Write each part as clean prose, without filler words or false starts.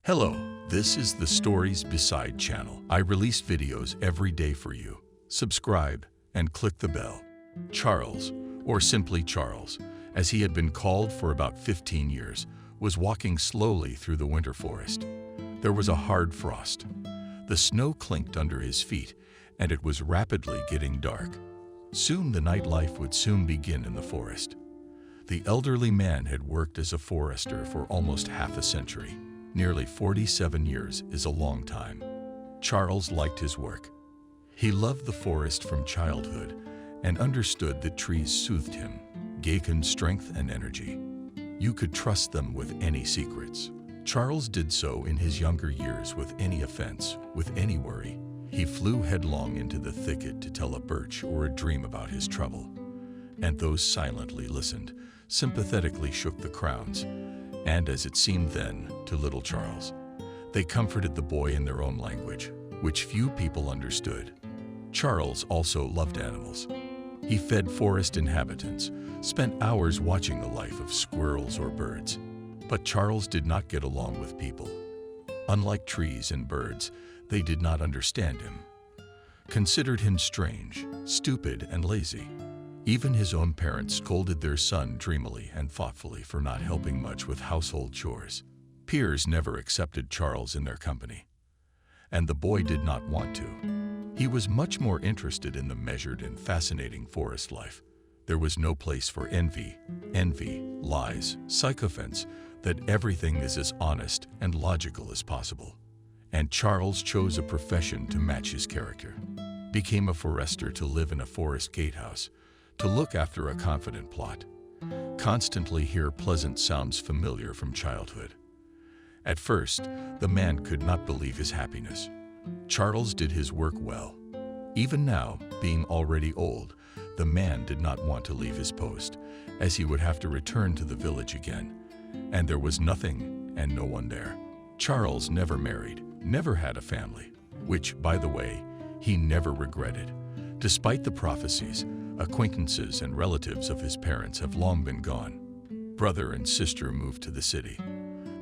Hello, this is the Stories Beside channel. I release videos every day for you. Subscribe and click the bell. Charles, or simply Charles, as he had been called for about 15 years, was walking slowly through the winter forest. There was a hard frost. The snow clinked under his feet, and it was rapidly getting dark. Soon the nightlife would soon begin in the forest. The elderly man had worked as a forester for almost half a century. Nearly 47 years is a long time. Charles liked his work. He loved the forest from childhood and understood that trees soothed him, gave him strength and energy. You could trust them with any secrets. Charles did so in his younger years with any offense, with any worry. He flew headlong into the thicket to tell a birch or a dream about his trouble. And those silently listened, sympathetically shook the crowns, and as it seemed then to little Charles, they comforted the boy in their own language, which few people understood. Charles also loved animals. He fed forest inhabitants, spent hours watching the life of squirrels or birds. But Charles did not get along with people. Unlike trees and birds, they did not understand him, considered him strange, stupid, and lazy. Even his own parents scolded their son dreamily and thoughtfully for not helping much with household chores. Peers never accepted Charles in their company, and the boy did not want to. He was much more interested in the measured and fascinating forest life. There was no place for envy, lies, sycophants, that everything is as honest and logical as possible. And Charles chose a profession to match his character. Became a forester to live in a forest gatehouse, to look after a confident plot, constantly hear pleasant sounds familiar from childhood. At first, the man could not believe his happiness. Charles did his work well. Even now, being already old, the man did not want to leave his post, as he would have to return to the village again, and there was nothing and no one there. Charles never married, never had a family, which, by the way, he never regretted. Despite the prophecies, acquaintances and relatives of his parents have long been gone. Brother and sister moved to the city.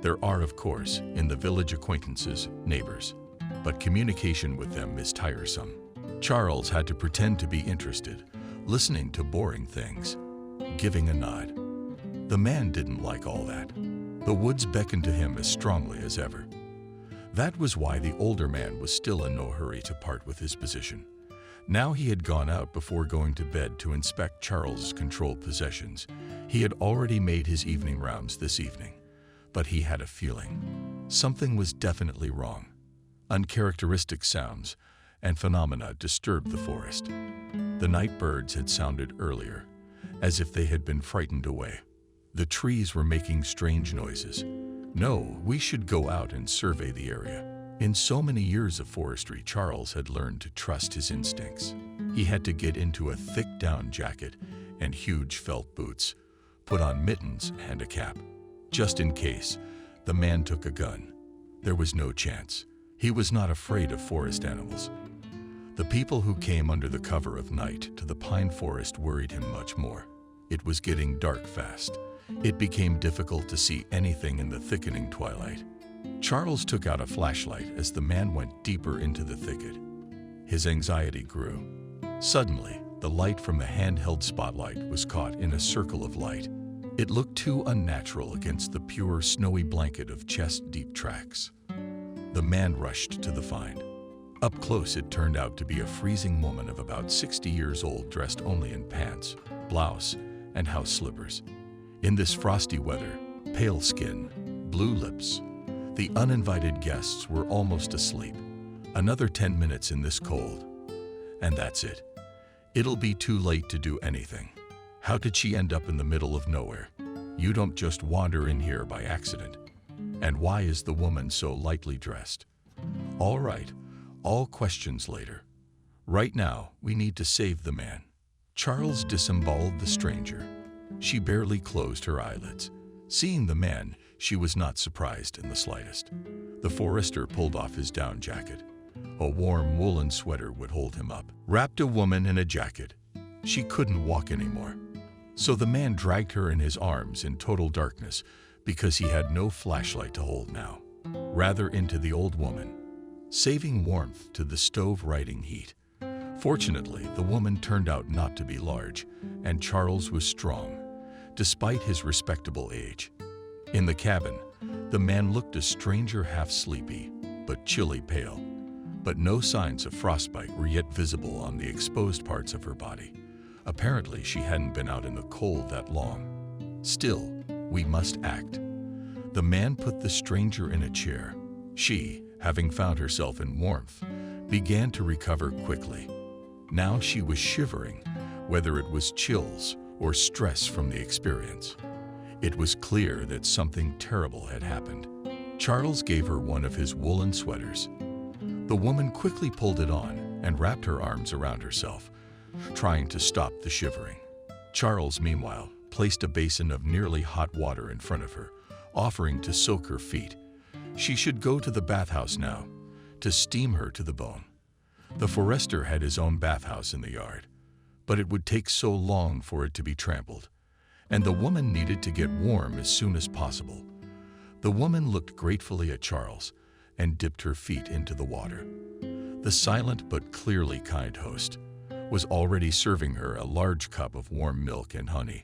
There are, of course, in the village acquaintances, neighbors, but communication with them is tiresome. Charles had to pretend to be interested, listening to boring things, giving a nod. The man didn't like all that. The woods beckoned to him as strongly as ever. That was why the older man was still in no hurry to part with his position. Now he had gone out before going to bed to inspect Charles's controlled possessions. He had already made his evening rounds this evening, but he had a feeling. Something was definitely wrong. Uncharacteristic sounds and phenomena disturbed the forest. The night birds had sounded earlier, as if they had been frightened away. The trees were making strange noises. No, we should go out and survey the area. In so many years of forestry, Charles had learned to trust his instincts. He had to get into a thick down jacket and huge felt boots, put on mittens and a cap. Just in case, the man took a gun. There was no chance. He was not afraid of forest animals. The people who came under the cover of night to the pine forest worried him much more. It was getting dark fast. It became difficult to see anything in the thickening twilight. Charles took out a flashlight as the man went deeper into the thicket. His anxiety grew. Suddenly, the light from the handheld spotlight was caught in a circle of light. It looked too unnatural against the pure, snowy blanket of chest-deep tracks. The man rushed to the find. Up close, it turned out to be a freezing woman of about 60 years old, dressed only in pants, blouse, and house slippers. In this frosty weather, pale skin, blue lips, the uninvited guests were almost asleep. Another 10 minutes in this cold, and that's it. It'll be too late to do anything. How did she end up in the middle of nowhere? You don't just wander in here by accident. And why is the woman so lightly dressed? All right, all questions later. Right now, we need to save the man. Charles disemboweled the stranger. She barely closed her eyelids. Seeing the man, she was not surprised in the slightest. The forester pulled off his down jacket. A warm woolen sweater would hold him up. Wrapped a woman in a jacket. She couldn't walk anymore. So the man dragged her in his arms in total darkness because he had no flashlight to hold now. rather into the old woman, saving warmth to the stove riding heat. Fortunately, the woman turned out not to be large, and Charles was strong, despite his respectable age. In the cabin, the man looked a stranger, half sleepy, but chilly pale. But no signs of frostbite were yet visible on the exposed parts of her body. Apparently, she hadn't been out in the cold that long. Still, we must act. The man put the stranger in a chair. She, having found herself in warmth, began to recover quickly. Now she was shivering, whether it was chills or stress from the experience. It was clear that something terrible had happened. Charles gave her one of his woolen sweaters. The woman quickly pulled it on and wrapped her arms around herself, trying to stop the shivering. Charles, meanwhile, placed a basin of nearly hot water in front of her, offering to soak her feet. She should go to the bathhouse now, to steam her to the bone. The forester had his own bathhouse in the yard, but it would take so long for it to be trampled, and the woman needed to get warm as soon as possible. The woman looked gratefully at Charles and dipped her feet into the water. The silent but clearly kind host was already serving her a large cup of warm milk and honey.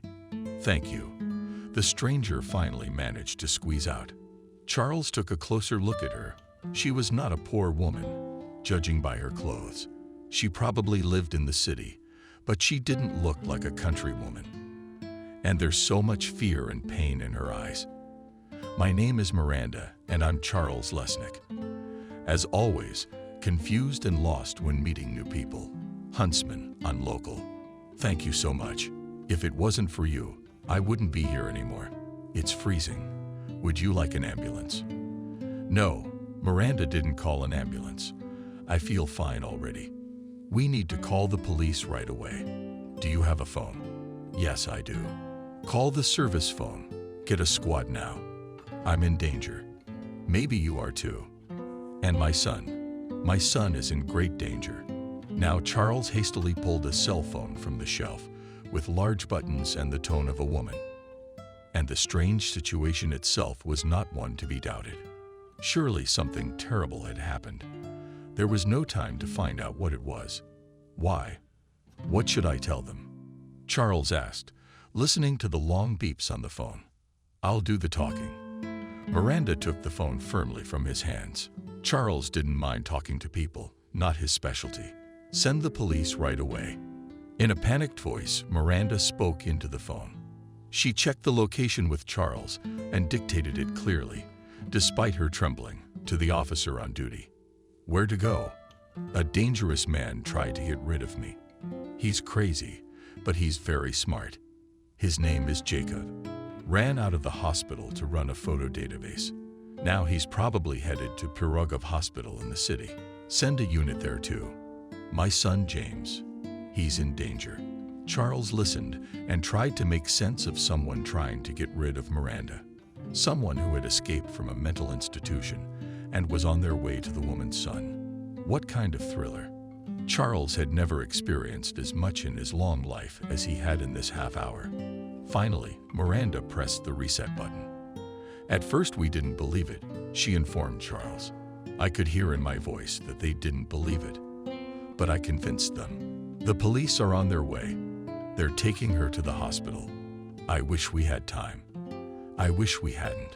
"Thank you," the stranger finally managed to squeeze out. Charles took a closer look at her. She was not a poor woman, judging by her clothes. She probably lived in the city, but she didn't look like a country woman. And there's so much fear and pain in her eyes. "My name is Miranda, and I'm Charles Lesnick." As always, confused and lost when meeting new people. Huntsman, unlocal. "Thank you so much. If it wasn't for you, I wouldn't be here anymore. It's freezing. Would you like an ambulance?" "No," Miranda didn't call an ambulance. "I feel fine already. We need to call the police right away. Do you have a phone?" "Yes, I do." "Call the service phone. Get a squad now. I'm in danger. Maybe you are too. And my son. My son is in great danger." Now Charles hastily pulled a cell phone from the shelf, with large buttons and the tone of a woman. And the strange situation itself was not one to be doubted. Surely something terrible had happened. There was no time to find out what it was. "Why? What should I tell them?" Charles asked, listening to the long beeps on the phone. "I'll do the talking." Miranda took the phone firmly from his hands. Charles didn't mind talking to people, not his specialty. "Send the police right away." In a panicked voice, Miranda spoke into the phone. She checked the location with Charles and dictated it clearly, despite her trembling, to the officer on duty. "Where to go? A dangerous man tried to get rid of me. He's crazy, but he's very smart. His name is Jacob. Ran out of the hospital to run a photo database. Now he's probably headed to Pirogov Hospital in the city. Send a unit there too. My son James. He's in danger." Charles listened and tried to make sense of someone trying to get rid of Miranda. Someone who had escaped from a mental institution and was on their way to the woman's son. What kind of thriller? Charles had never experienced as much in his long life as he had in this half hour. Finally, Miranda pressed the reset button. "At first we didn't believe it," she informed Charles. "I could hear in my voice that they didn't believe it. But I convinced them. The police are on their way. They're taking her to the hospital. I wish we had time. I wish we hadn't."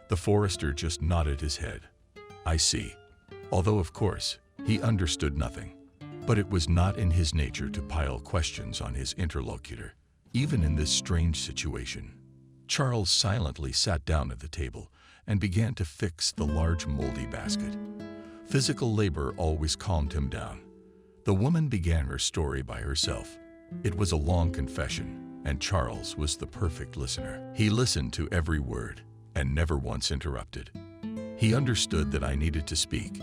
The forester just nodded his head. "I see." Although, of course, he understood nothing. But it was not in his nature to pile questions on his interlocutor, even in this strange situation. Charles silently sat down at the table and began to fix the large moldy basket. Physical labor always calmed him down. The woman began her story by herself. It was a long confession, and Charles was the perfect listener. He listened to every word and never once interrupted. He understood that I needed to speak,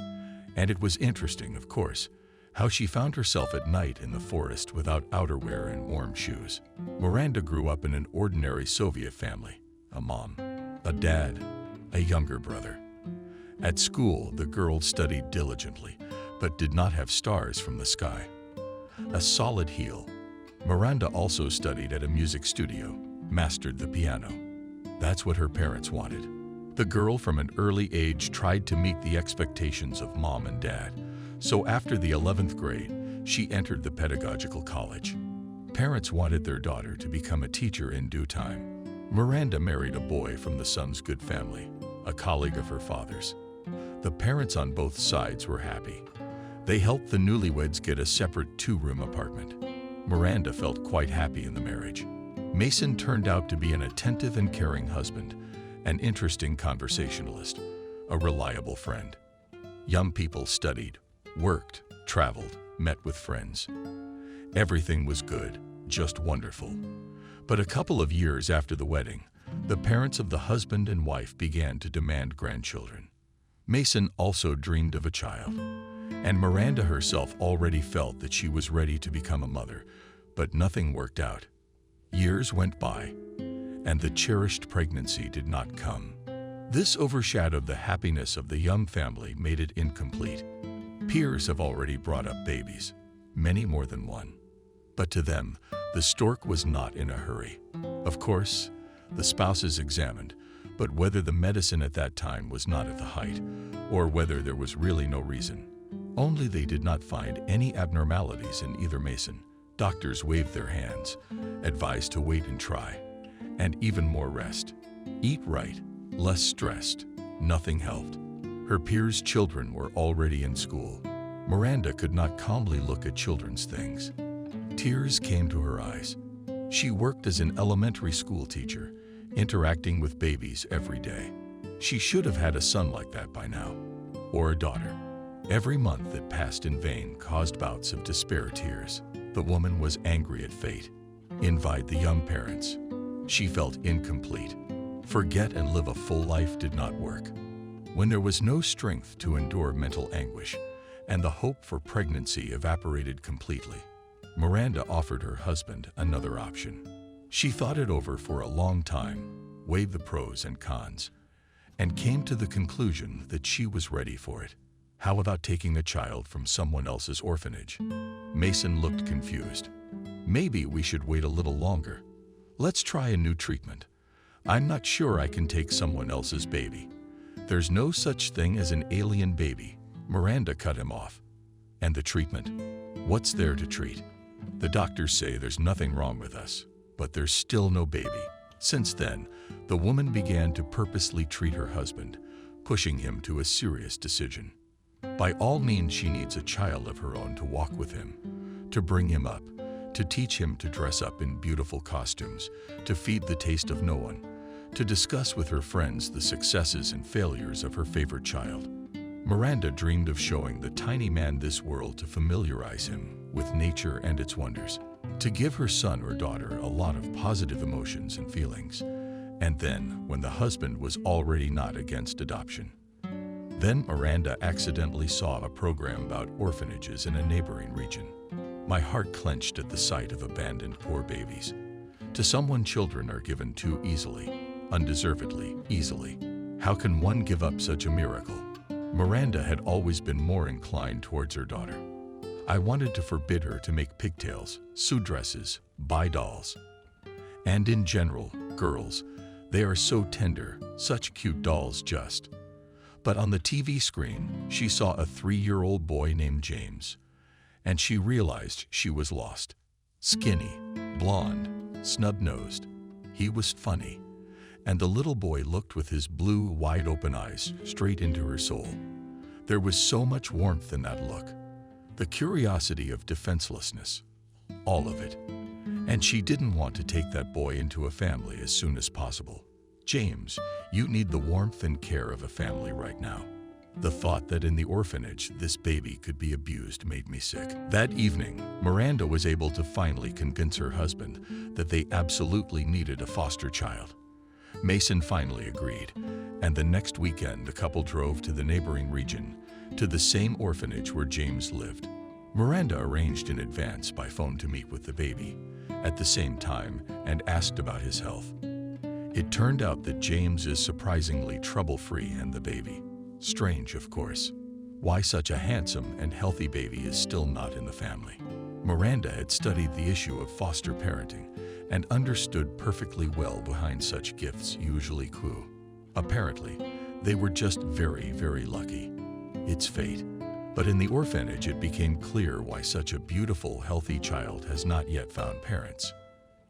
and it was interesting, of course, how she found herself at night in the forest without outerwear and warm shoes. Miranda grew up in an ordinary Soviet family, a mom, a dad, a younger brother. At school, the girl studied diligently, but did not have stars from the sky. A solid heel. Miranda also studied at a music studio, mastered the piano. That's what her parents wanted. The girl from an early age tried to meet the expectations of mom and dad, so after the 11th grade, she entered the pedagogical college. Parents wanted their daughter to become a teacher in due time. Miranda married a boy from the son's good family, a colleague of her father's. The parents on both sides were happy. They helped the newlyweds get a separate 2-room apartment. Miranda felt quite happy in the marriage. Mason turned out to be an attentive and caring husband, an interesting conversationalist, a reliable friend. Young people studied, worked, traveled, met with friends. Everything was good, just wonderful. But a couple of years after the wedding, the parents of the husband and wife began to demand grandchildren. Mason also dreamed of a child, and Miranda herself already felt that she was ready to become a mother, but nothing worked out. Years went by, and the cherished pregnancy did not come. This overshadowed the happiness of the young family, made it incomplete. Peers have already brought up babies, many more than one. But to them, the stork was not in a hurry. Of course, the spouses examined, but whether the medicine at that time was not at the height, or whether there was really no reason. Only they did not find any abnormalities in either Mason. Doctors waved their hands, advised to wait and try, and even more rest. Eat right, less stressed. Nothing helped. Her peers' children were already in school. Miranda could not calmly look at children's things. Tears came to her eyes. She worked as an elementary school teacher, interacting with babies every day. She should have had a son like that by now, or a daughter. Every month that passed in vain caused bouts of despair tears. The woman was angry at fate, envied the young parents. She felt incomplete. Forget and live a full life did not work. When there was no strength to endure mental anguish, and the hope for pregnancy evaporated completely, Miranda offered her husband another option. She thought it over for a long time, weighed the pros and cons, and came to the conclusion that she was ready for it. How about taking a child from someone else's orphanage? Mason looked confused. Maybe we should wait a little longer. Let's try a new treatment. I'm not sure I can take someone else's baby. There's no such thing as an alien baby. Miranda cut him off. And the treatment? What's there to treat? The doctors say there's nothing wrong with us, but there's still no baby. Since then, the woman began to purposely treat her husband, pushing him to a serious decision. By all means, she needs a child of her own to walk with him, to bring him up, to teach him to dress up in beautiful costumes, to feed the taste of no one, to discuss with her friends the successes and failures of her favorite child. Miranda dreamed of showing the tiny man this world, to familiarize him with nature and its wonders, to give her son or daughter a lot of positive emotions and feelings. And then, when the husband was already not against adoption, then Miranda accidentally saw a program about orphanages in a neighboring region. My heart clenched at the sight of abandoned poor babies. To someone, children are given too easily, undeservedly easily. How can one give up such a miracle? Miranda had always been more inclined towards her daughter. I wanted to forbid her to make pigtails, sew dresses, buy dolls. And in general, girls, they are so tender, such cute dolls just. But on the TV screen, she saw a 3-year-old boy named James, and she realized she was lost. Skinny, blonde, snub-nosed. He was funny, and the little boy looked with his blue, wide-open eyes straight into her soul. There was so much warmth in that look, the curiosity of defenselessness, all of it. And she didn't want to take that boy into a family as soon as possible. James, you need the warmth and care of a family right now. The thought that in the orphanage this baby could be abused made me sick. That evening, Miranda was able to finally convince her husband that they absolutely needed a foster child. Mason finally agreed, and the next weekend the couple drove to the neighboring region, to the same orphanage where James lived. Miranda arranged in advance by phone to meet with the baby at the same time and asked about his health. It turned out that James is surprisingly trouble-free, and the baby. Strange, of course. Why such a handsome and healthy baby is still not in the family. Miranda had studied the issue of foster parenting and understood perfectly well behind such gifts usually clue. Apparently, They were just very, very lucky. It's fate. But in the orphanage, it became clear why such a beautiful, healthy child has not yet found parents.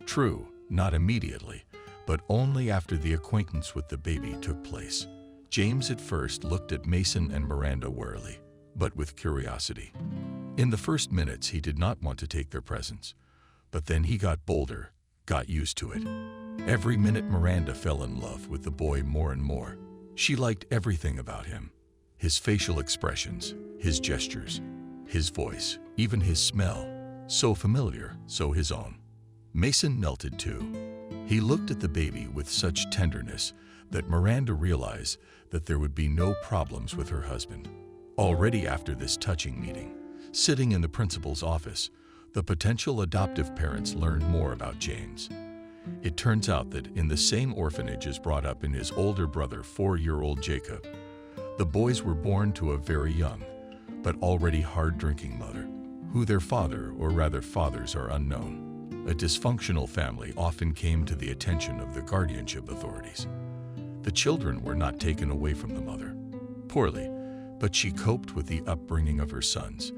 True, not immediately, but only after the acquaintance with the baby took place. James at first looked at Mason and Miranda warily, but with curiosity. In the first minutes, he did not want to take their presents, but then he got bolder, got used to it. Every minute, Miranda fell in love with the boy more and more. She liked everything about him. His facial expressions, his gestures, his voice, even his smell. So familiar, so his own. Mason melted too. He looked at the baby with such tenderness that Miranda realized that there would be no problems with her husband. Already after this touching meeting, sitting in the principal's office, the potential adoptive parents learned more about James. It turns out that in the same orphanage as brought up in his older brother, 4-year-old Jacob, the boys were born to a very young, but already hard-drinking mother, who their father, or rather fathers, are unknown. A dysfunctional family often came to the attention of the guardianship authorities. The children were not taken away from the mother. Poorly, but she coped with the upbringing of her sons.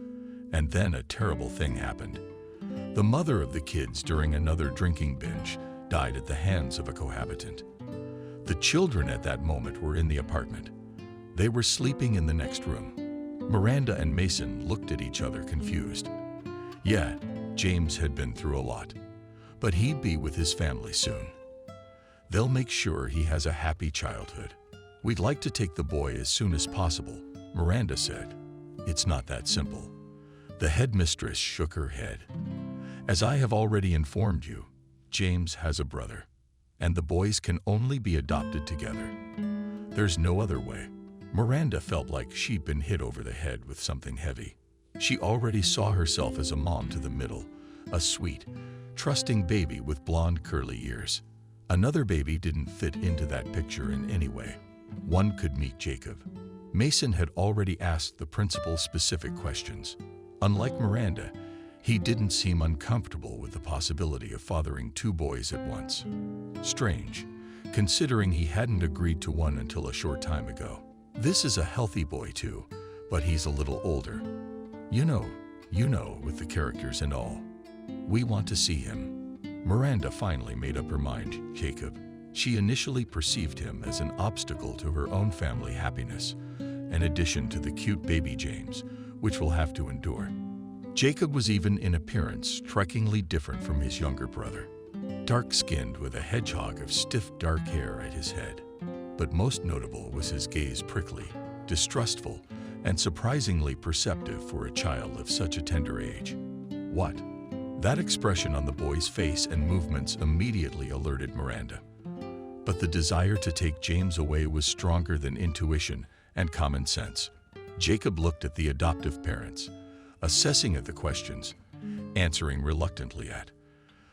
And then a terrible thing happened. The mother of the kids, during another drinking binge, died at the hands of a cohabitant. The children at that moment were in the apartment. They were sleeping in the next room. Miranda and Mason looked at each other confused. Yeah, James had been through a lot, but he'd be with his family soon. They'll make sure he has a happy childhood. We'd like to take the boy as soon as possible, Miranda said. It's not that simple. The headmistress shook her head. As I have already informed you, James has a brother, and the boys can only be adopted together. There's no other way. Miranda felt like she'd been hit over the head with something heavy. She already saw herself as a mom to the middle, a sweet, trusting baby with blonde curly ears. Another baby didn't fit into that picture in any way. One could meet Jacob. Mason had already asked the principal specific questions. Unlike Miranda, he didn't seem uncomfortable with the possibility of fathering 2 boys at once. Strange, considering he hadn't agreed to one until a short time ago. This is a healthy boy too, but he's a little older. You know, with the characters and all. We want to see him. Miranda finally made up her mind, Jacob. She initially perceived him as an obstacle to her own family happiness, an addition to the cute baby James, which will have to endure. Jacob was even in appearance strikingly different from his younger brother. Dark-skinned with a hedgehog of stiff dark hair at his head. But most notable was his gaze, prickly, distrustful, and surprisingly perceptive for a child of such a tender age. What? That expression on the boy's face and movements immediately alerted Miranda. But the desire to take James away was stronger than intuition and common sense. Jacob looked at the adoptive parents, assessing at the questions, answering reluctantly at.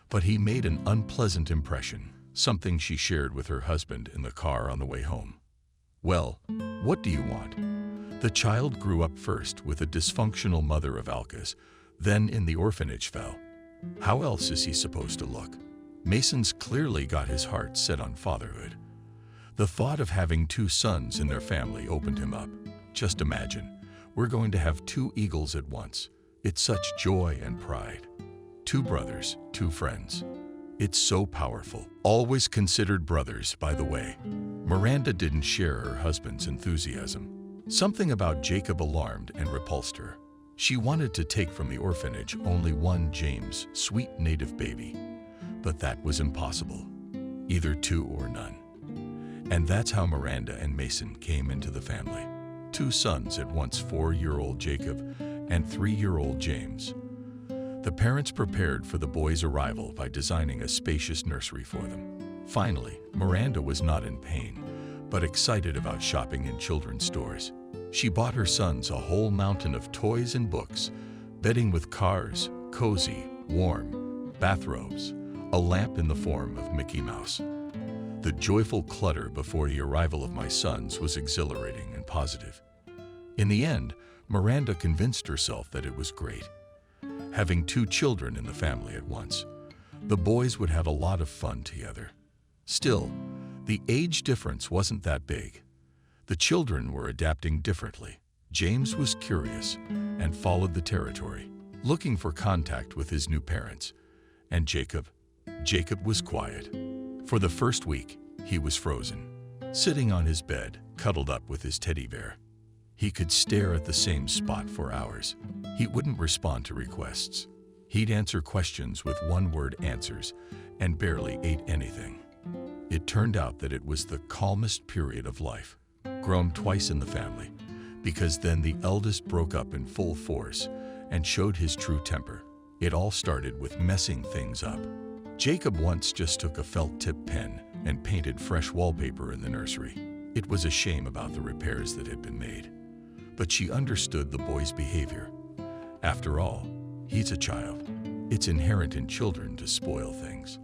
But he made an unpleasant impression, something she shared with her husband in the car on the way home. Well, what do you want? The child grew up first with a dysfunctional mother of Alka's, then in the orphanage fell. How else is he supposed to look? Mason's clearly got his heart set on fatherhood. The thought of having 2 sons in their family opened him up. Just imagine, we're going to have 2 eagles at once. It's such joy and pride. 2 brothers, 2 friends. It's so powerful. Always considered brothers, by the way. Miranda didn't share her husband's enthusiasm. Something about Jacob alarmed and repulsed her. She wanted to take from the orphanage only one James, sweet native baby. But that was impossible. Either 2 or none. And that's how Miranda and Mason came into the family. 2 sons at once, 4-year-old Jacob and 3-year-old James. The parents prepared for the boys' arrival by designing a spacious nursery for them. Finally, Miranda was not in pain, but excited about shopping in children's stores. She bought her sons a whole mountain of toys and books, bedding with cars, cozy, warm, bathrobes, a lamp in the form of Mickey Mouse. The joyful clutter before the arrival of my sons was exhilarating and positive. In the end, Miranda convinced herself that it was great. Having 2 children in the family at once, the boys would have a lot of fun together. Still, the age difference wasn't that big. The children were adapting differently. James was curious and followed the territory, looking for contact with his new parents. And Jacob was quiet. For the first week, he was frozen, sitting on his bed, cuddled up with his teddy bear. He could stare at the same spot for hours. He wouldn't respond to requests. He'd answer questions with one-word answers and barely ate anything. It turned out that it was the calmest period of life, grown twice in the family, because then the eldest broke up in full force and showed his true temper. It all started with messing things up. Jacob once just took a felt-tip pen and painted fresh wallpaper in the nursery. It was a shame about the repairs that had been made, but she understood the boy's behavior. After all, he's a child. It's inherent in children to spoil things.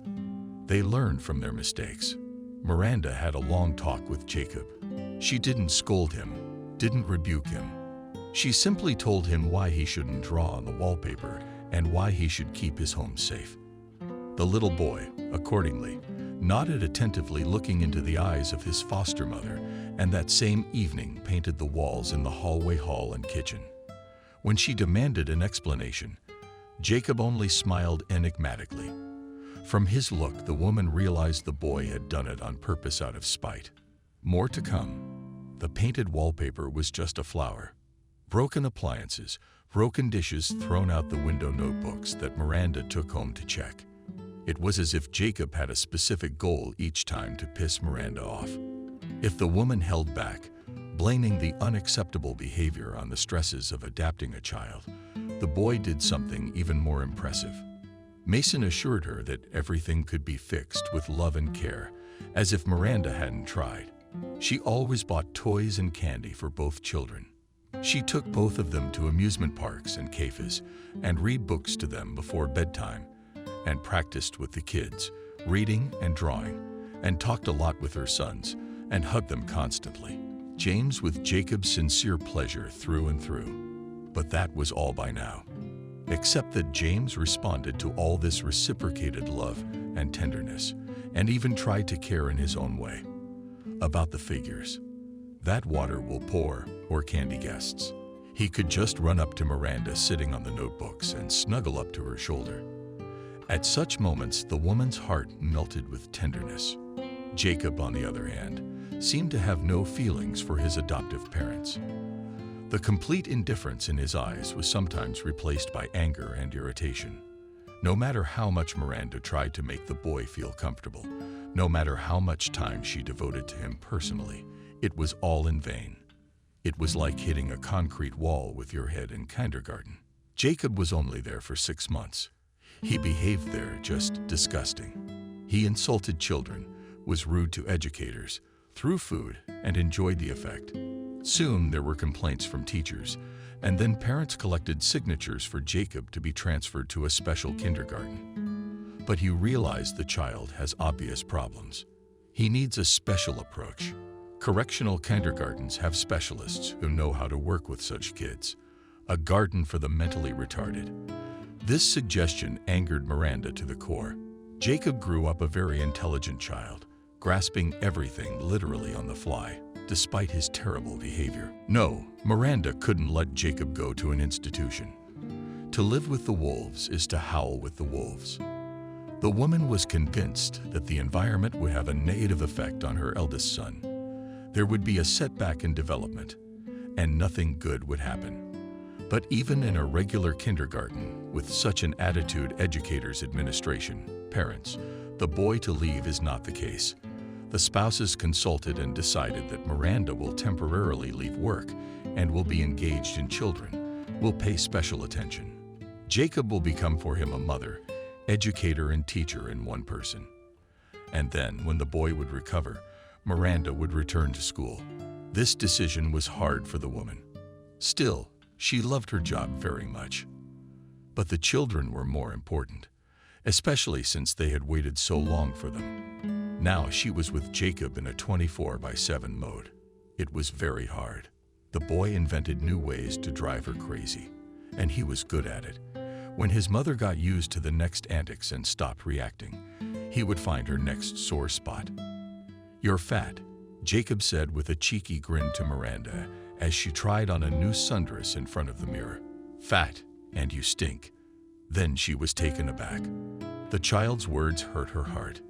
They learn from their mistakes. Miranda had a long talk with Jacob. She didn't scold him, didn't rebuke him. She simply told him why he shouldn't draw on the wallpaper and why he should keep his home safe. The little boy, accordingly, nodded attentively, looking into the eyes of his foster mother, and that same evening painted the walls in the hallway, hall, and kitchen. When she demanded an explanation, Jacob only smiled enigmatically. From his look, the woman realized the boy had done it on purpose out of spite. More to come. The painted wallpaper was just a flower. Broken appliances, broken dishes thrown out the window, notebooks that Miranda took home to check. It was as if Jacob had a specific goal each time to piss Miranda off. If the woman held back, blaming the unacceptable behavior on the stresses of adapting a child, the boy did something even more impressive. Mason assured her that everything could be fixed with love and care, as if Miranda hadn't tried. She always bought toys and candy for both children. She took both of them to amusement parks and cafes and read books to them before bedtime, and practiced with the kids, reading and drawing, and talked a lot with her sons and hugged them constantly. James with Jacob's sincere pleasure through and through. But that was all by now. Except that James responded to all this reciprocated love and tenderness, and even tried to care in his own way. About the figures. That water will pour, or candy guests. He could just run up to Miranda sitting on the notebooks and snuggle up to her shoulder. At such moments, the woman's heart melted with tenderness. Jacob, on the other hand, seemed to have no feelings for his adoptive parents. The complete indifference in his eyes was sometimes replaced by anger and irritation. No matter how much Miranda tried to make the boy feel comfortable, no matter how much time she devoted to him personally, it was all in vain. It was like hitting a concrete wall with your head in kindergarten. Jacob was only there for 6 months. He behaved there just disgusting. He insulted children, was rude to educators, threw food, and enjoyed the effect. Soon there were complaints from teachers, and then parents collected signatures for Jacob to be transferred to a special kindergarten. But he realized the child has obvious problems. He needs a special approach. Correctional kindergartens have specialists who know how to work with such kids. A garden for the mentally retarded. This suggestion angered Miranda to the core. Jacob grew up a very intelligent child, grasping everything literally on the fly, despite his terrible behavior. No, Miranda couldn't let Jacob go to an institution. To live with the wolves is to howl with the wolves. The woman was convinced that the environment would have a negative effect on her eldest son. There would be a setback in development, and nothing good would happen. But even in a regular kindergarten, with such an attitude, educators, administration, parents, the boy to leave is not the case. The spouses consulted and decided that Miranda will temporarily leave work and will be engaged in children, will pay special attention. Jacob will become for him a mother, educator, and teacher in one person. And then, when the boy would recover, Miranda would return to school. This decision was hard for the woman. Still, she loved her job very much. But the children were more important, especially since they had waited so long for them. Now she was with Jacob in a 24/7 mode. It was very hard. The boy invented new ways to drive her crazy, and he was good at it. When his mother got used to the next antics and stopped reacting, he would find her next sore spot. "You're fat," Jacob said with a cheeky grin to Miranda as she tried on a new sundress in front of the mirror. "Fat, and you stink." Then she was taken aback. The child's words hurt her heart.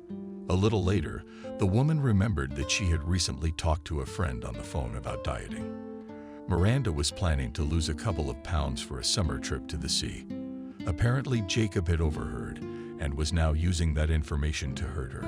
A little later, the woman remembered that she had recently talked to a friend on the phone about dieting. Miranda was planning to lose a couple of pounds for a summer trip to the sea. Apparently, Jacob had overheard and was now using that information to hurt her.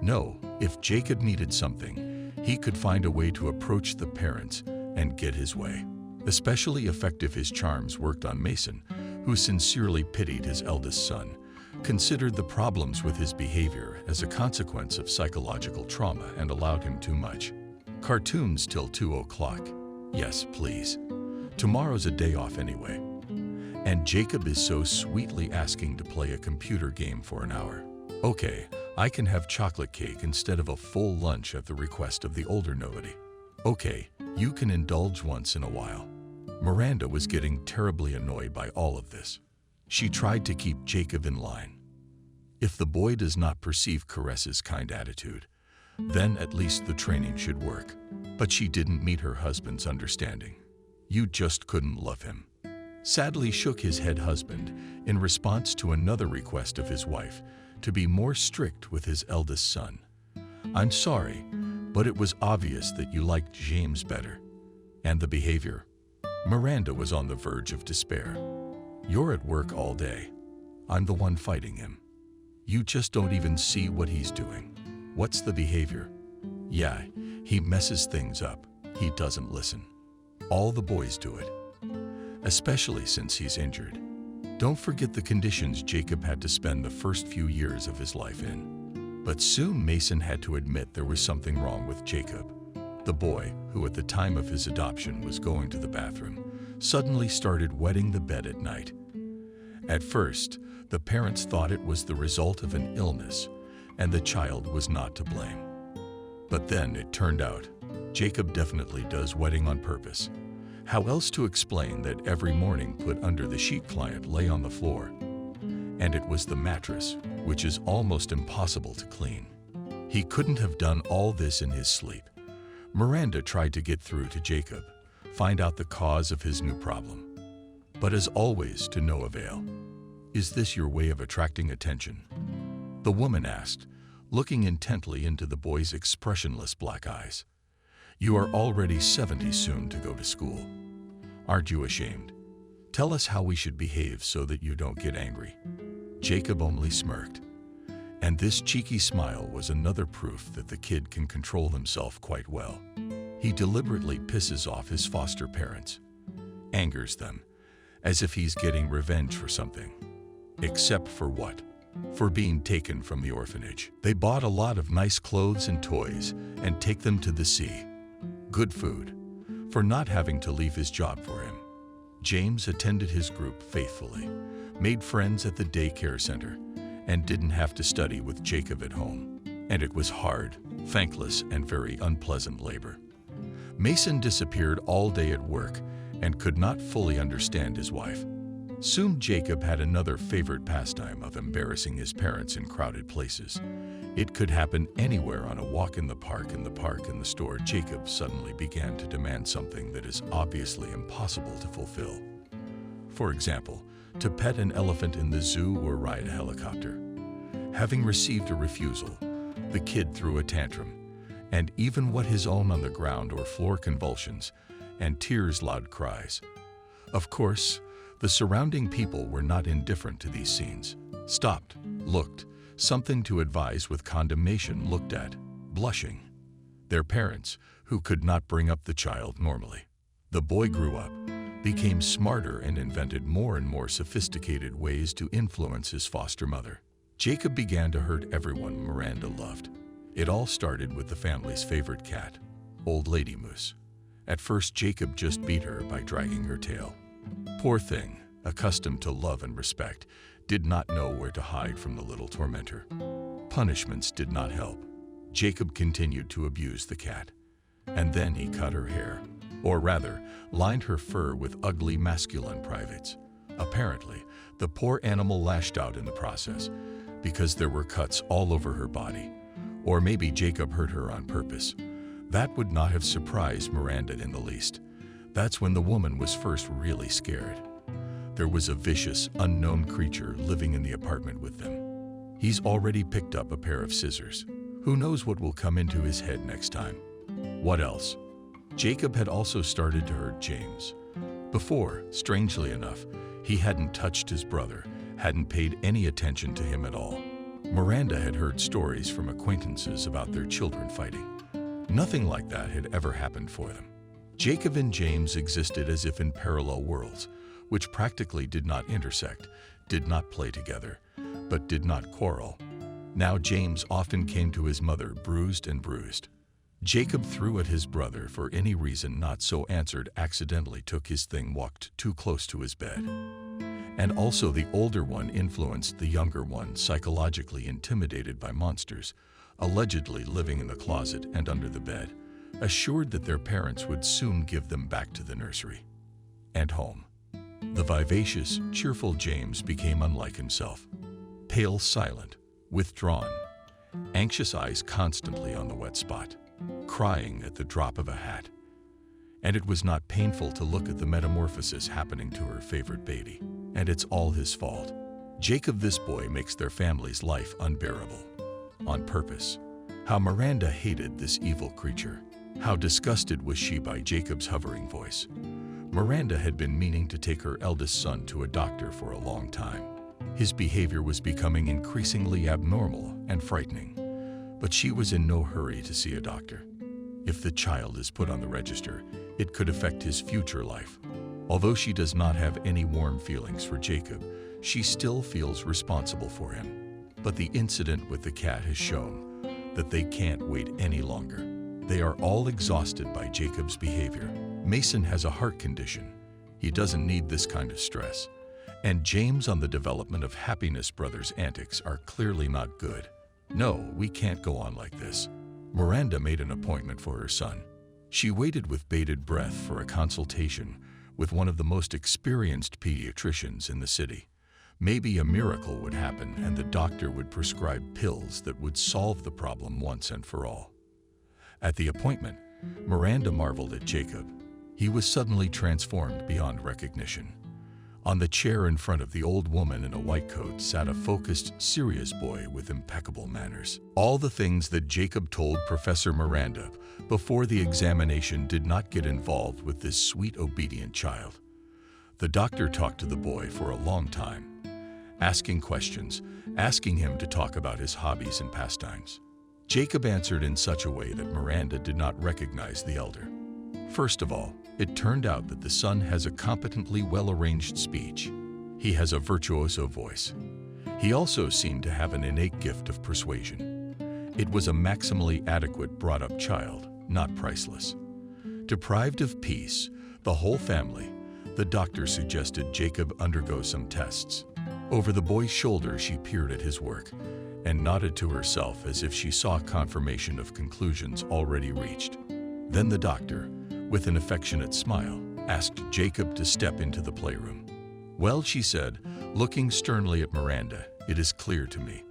No, if Jacob needed something, he could find a way to approach the parents and get his way. Especially effective his charms worked on Mason, who sincerely pitied his eldest son, considered the problems with his behavior as a consequence of psychological trauma and allowed him too much. Cartoons till 2 o'clock. Yes, please. Tomorrow's a day off anyway. And Jacob is so sweetly asking to play a computer game for an hour. Okay, I can have chocolate cake instead of a full lunch at the request of the older nobody. Okay, you can indulge once in a while. Miranda was getting terribly annoyed by all of this. She tried to keep Jacob in line. If the boy does not perceive Caress's kind attitude, then at least the training should work. But she didn't meet her husband's understanding. You just couldn't love him. Sadly shook his head husband in response to another request of his wife to be more strict with his eldest son. "I'm sorry, but it was obvious that you liked James better. And the behavior." Miranda was on the verge of despair. "You're at work all day. I'm the one fighting him. You just don't even see what he's doing. What's the behavior? Yeah, he messes things up. He doesn't listen. All the boys do it. Especially since he's injured. Don't forget the conditions Jacob had to spend the first few years of his life in." But soon Mason had to admit there was something wrong with Jacob. The boy, who at the time of his adoption was going to the bathroom, suddenly started wetting the bed at night. At first, the parents thought it was the result of an illness, and the child was not to blame. But then it turned out, Jacob definitely does wetting on purpose. How else to explain that every morning put under the sheet client lay on the floor? And it was the mattress, which is almost impossible to clean. He couldn't have done all this in his sleep. Miranda tried to get through to Jacob, find out the cause of his new problem. But as always, to no avail. "Is this your way of attracting attention?" the woman asked, looking intently into the boy's expressionless black eyes. "You are already 70 soon to go to school. Aren't you ashamed? Tell us how we should behave so that you don't get angry." Jacob only smirked. And this cheeky smile was another proof that the kid can control himself quite well. He deliberately pisses off his foster parents, angers them, as if he's getting revenge for something. Except for what? For being taken from the orphanage. They bought a lot of nice clothes and toys and take them to the sea. Good food. For not having to leave his job for him. James attended his group faithfully, made friends at the daycare center, and didn't have to study with Jacob at home. And it was hard, thankless, and very unpleasant labor. Mason disappeared all day at work and could not fully understand his wife. Soon Jacob had another favorite pastime of embarrassing his parents in crowded places. It could happen anywhere, on a walk in the park, in the store. Jacob suddenly began to demand something that is obviously impossible to fulfill. For example, to pet an elephant in the zoo or ride a helicopter. Having received a refusal, the kid threw a tantrum, and even what his own on the ground or floor convulsions, and tears, loud cries. Of course, the surrounding people were not indifferent to these scenes. Stopped, looked, something to advise with condemnation, looked at, blushing. Their parents, who could not bring up the child normally. The boy grew up, became smarter, and invented more and more sophisticated ways to influence his foster mother. Jacob began to hurt everyone Miranda loved. It all started with the family's favorite cat, Old Lady Moose. At first, Jacob just beat her by dragging her tail. Poor thing, accustomed to love and respect, did not know where to hide from the little tormentor. Punishments did not help. Jacob continued to abuse the cat. And then he cut her hair, or rather, lined her fur with ugly masculine privates. Apparently, the poor animal lashed out in the process, because there were cuts all over her body. Or maybe Jacob hurt her on purpose. That would not have surprised Miranda in the least. That's when the woman was first really scared. There was a vicious, unknown creature living in the apartment with them. He's already picked up a pair of scissors. Who knows what will come into his head next time? What else? Jacob had also started to hurt James. Before, strangely enough, he hadn't touched his brother, hadn't paid any attention to him at all. Miranda had heard stories from acquaintances about their children fighting. Nothing like that had ever happened for them. Jacob and James existed as if in parallel worlds, which practically did not intersect, did not play together, but did not quarrel. Now James often came to his mother bruised and bruised. Jacob threw at his brother for any reason not so answered, accidentally took his thing, walked too close to his bed. And also the older one influenced the younger one, psychologically intimidated by monsters, allegedly living in the closet and under the bed, assured that their parents would soon give them back to the nursery and home. The vivacious, cheerful James became unlike himself. Pale, silent, withdrawn, anxious eyes constantly on the wet spot, crying at the drop of a hat. And it was not painful to look at the metamorphosis happening to her favorite baby. And it's all his fault. Jacob, this boy, makes their family's life unbearable. On purpose. How Miranda hated this evil creature. How disgusted was she by Jacob's hovering voice. Miranda had been meaning to take her eldest son to a doctor for a long time. His behavior was becoming increasingly abnormal and frightening, but she was in no hurry to see a doctor. If the child is put on the register, it could affect his future life. Although she does not have any warm feelings for Jacob, she still feels responsible for him. But the incident with the cat has shown that they can't wait any longer. They are all exhausted by Jacob's behavior. Mason has a heart condition. He doesn't need this kind of stress. And James, on the development of Happiness Brothers' antics, are clearly not good. No, we can't go on like this. Miranda made an appointment for her son. She waited with bated breath for a consultation with one of the most experienced pediatricians in the city. Maybe a miracle would happen and the doctor would prescribe pills that would solve the problem once and for all. At the appointment, Miranda marveled at Jacob. He was suddenly transformed beyond recognition. On the chair in front of the old woman in a white coat sat a focused, serious boy with impeccable manners. All the things that Jacob told Professor Miranda before the examination did not get involved with this sweet, obedient child. The doctor talked to the boy for a long time, asking questions, asking him to talk about his hobbies and pastimes. Jacob answered in such a way that Miranda did not recognize the elder. First of all, it turned out that the son has a competently well-arranged speech. He has a virtuoso voice. He also seemed to have an innate gift of persuasion. It was a maximally adequate brought-up child, not priceless. Deprived of peace, the whole family, the doctor suggested Jacob undergo some tests. Over the boy's shoulder, she peered at his work and nodded to herself as if she saw confirmation of conclusions already reached. Then the doctor, with an affectionate smile, asked Jacob to step into the playroom. "Well," she said, looking sternly at Miranda, "it is clear to me.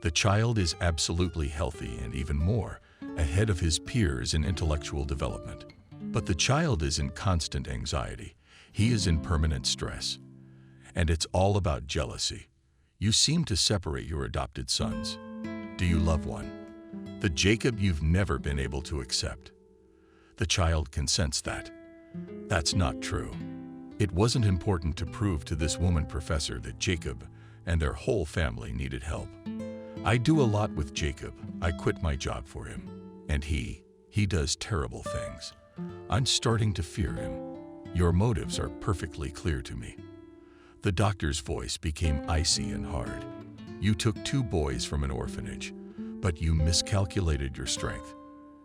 The child is absolutely healthy and even more, ahead of his peers in intellectual development. But the child is in constant anxiety. He is in permanent stress. And it's all about jealousy. You seem to separate your adopted sons. Do you love one? The Jacob you've never been able to accept. The child can sense that. That's not true. It wasn't important to prove to this woman professor that Jacob and their whole family needed help. I do a lot with Jacob. I quit my job for him. And he does terrible things. I'm starting to fear him. Your motives are perfectly clear to me." The doctor's voice became icy and hard. "You took 2 boys from an orphanage, but you miscalculated your strength.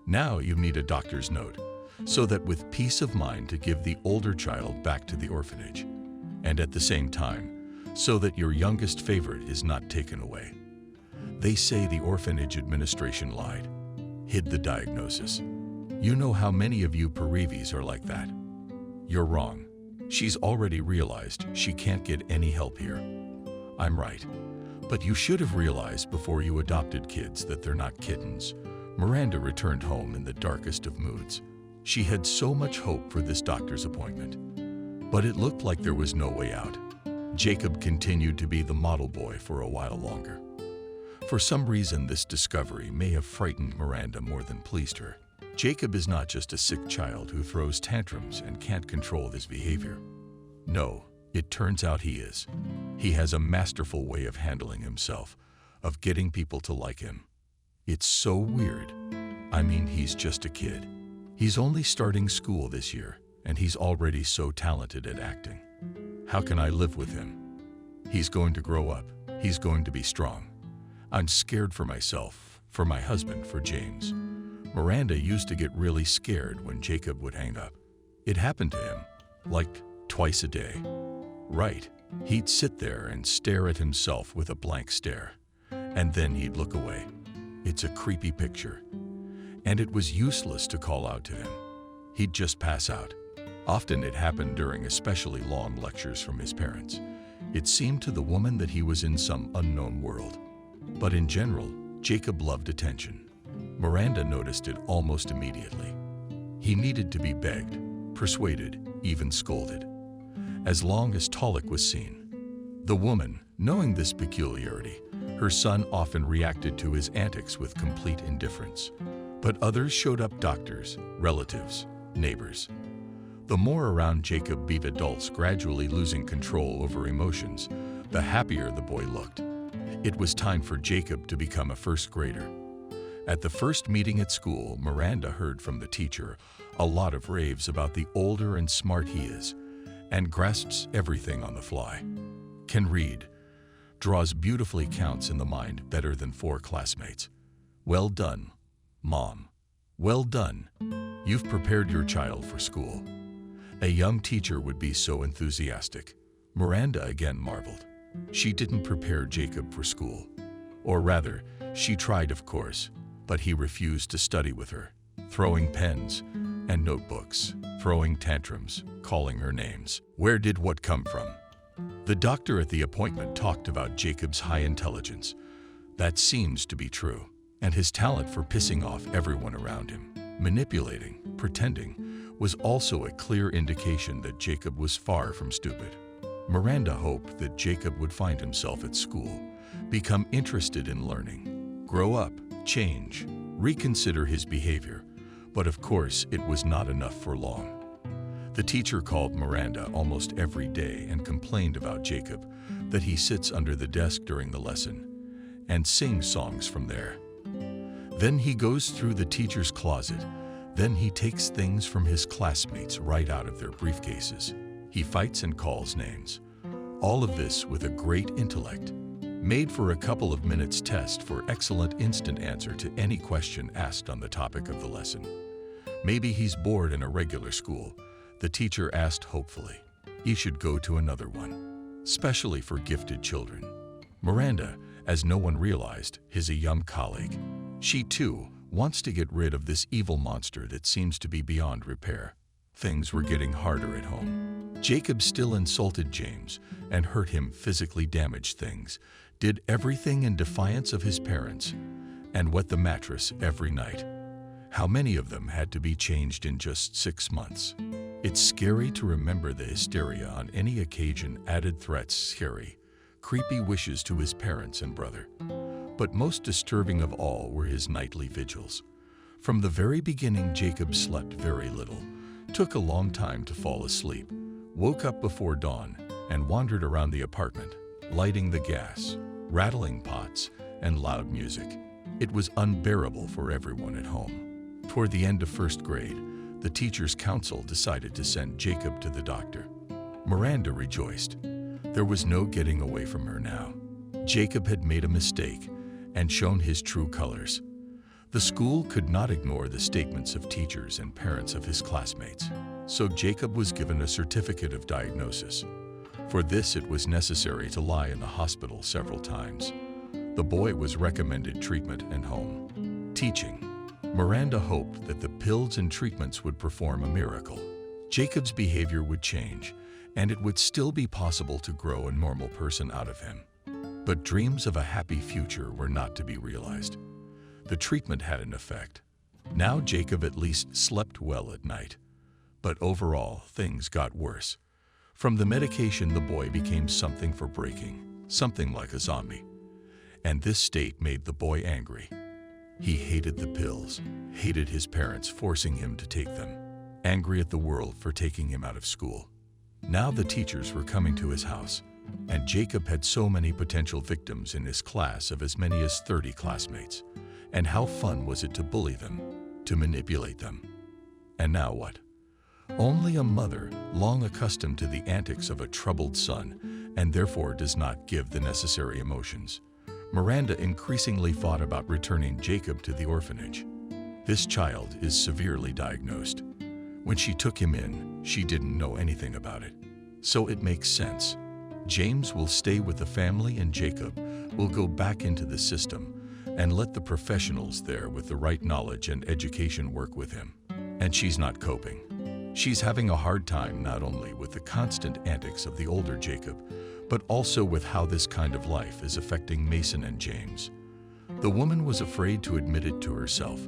Now you need a doctor's note, so that with peace of mind to give the older child back to the orphanage, and at the same time, so that your youngest favorite is not taken away. They say the orphanage administration lied, hid the diagnosis. You know how many of you Parivis are like that. You're wrong. She's already realized she can't get any help here. I'm right. But you should have realized before you adopted kids that they're not kittens, Miranda returned home in the darkest of moods. She had so much hope for this doctor's appointment, but it looked like there was no way out. Jacob continued to be the model boy for a while longer. For some reason, this discovery may have frightened Miranda more than pleased her. Jacob is not just a sick child who throws tantrums and can't control his behavior. No, it turns out he is. He has a masterful way of handling himself, of getting people to like him. It's so weird. I mean, he's just a kid. He's only starting school this year, and he's already so talented at acting. How can I live with him? He's going to grow up. He's going to be strong. I'm scared for myself, for my husband, for James. Miranda used to get really scared when Jacob would hang up. It happened to him, like twice a day. Right, he'd sit there and stare at himself with a blank stare, and then he'd look away. It's a creepy picture, and it was useless to call out to him. He'd just pass out. Often it happened during especially long lectures from his parents. It seemed to the woman that he was in some unknown world. But in general, Jacob loved attention. Miranda noticed it almost immediately. He needed to be begged, persuaded, even scolded. As long as Talik was seen. The woman, knowing this peculiarity, her son often reacted to his antics with complete indifference. But others showed up: doctors, relatives, neighbors. The more around Jacob be adults gradually losing control over emotions, the happier the boy looked. It was time for Jacob to become a first grader. At the first meeting at school, Miranda heard from the teacher a lot of raves about the older and smart he is, and grasps everything on the fly. Can read, draws beautifully, counts in the mind better than 4 classmates. Well done, Mom. Well done. You've prepared your child for school. A young teacher would be so enthusiastic. Miranda again marveled. She didn't prepare Jacob for school. Or rather, she tried, of course, but he refused to study with her, throwing pens and notebooks, throwing tantrums, calling her names. Where did what come from? The doctor at the appointment talked about Jacob's high intelligence. That seems to be true. And his talent for pissing off everyone around him, manipulating, pretending, was also a clear indication that Jacob was far from stupid. Miranda hoped that Jacob would find himself at school, become interested in learning, grow up, change, reconsider his behavior. But of course, it was not enough for long. The teacher called Miranda almost every day and complained about Jacob, that he sits under the desk during the lesson and sings songs from there. Then he goes through the teacher's closet. Then he takes things from his classmates right out of their briefcases. He fights and calls names. All of this with a great intellect, made for a couple of minutes test for excellent instant answer to any question asked on the topic of the lesson. Maybe he's bored in a regular school, the teacher asked hopefully. He should go to another one, especially for gifted children. Miranda, as no one realized, is a young colleague. She, too, wants to get rid of this evil monster that seems to be beyond repair. Things were getting harder at home. Jacob still insulted James and hurt him, physically damaged things, did everything in defiance of his parents, and wet the mattress every night. How many of them had to be changed in just 6 months? It's scary to remember the hysteria on any occasion, added threats, scary, creepy wishes to his parents and brother. But most disturbing of all were his nightly vigils. From the very beginning, Jacob slept very little, took a long time to fall asleep, woke up before dawn, and wandered around the apartment, lighting the gas, rattling pots, and loud music. It was unbearable for everyone at home. Toward the end of first grade, the teacher's council decided to send Jacob to the doctor. Miranda rejoiced. There was no getting away from her now. Jacob had made a mistake and shown his true colors. The school could not ignore the statements of teachers and parents of his classmates, so Jacob was given a certificate of diagnosis. For this, it was necessary to lie in the hospital several times. The boy was recommended treatment and home teaching. Miranda hoped that the pills and treatments would perform a miracle. Jacob's behavior would change, and it would still be possible to grow a normal person out of him. But dreams of a happy future were not to be realized. The treatment had an effect. Now Jacob at least slept well at night. But overall, things got worse. From the medication, the boy became something for breaking, something like a zombie. And this state made the boy angry. He hated the pills, hated his parents forcing him to take them, angry at the world for taking him out of school. Now the teachers were coming to his house, and Jacob had so many potential victims in his class of as many as 30 classmates. And how fun was it to bully them, to manipulate them? And now what? Only a mother, long accustomed to the antics of a troubled son, and therefore does not give the necessary emotions. Miranda increasingly thought about returning Jacob to the orphanage. This child is severely diagnosed. When she took him in, she didn't know anything about it. So it makes sense. James will stay with the family and Jacob will go back into the system and let the professionals there with the right knowledge and education work with him. And she's not coping. She's having a hard time not only with the constant antics of the older Jacob, but also with how this kind of life is affecting Mason and James. The woman was afraid to admit it to herself,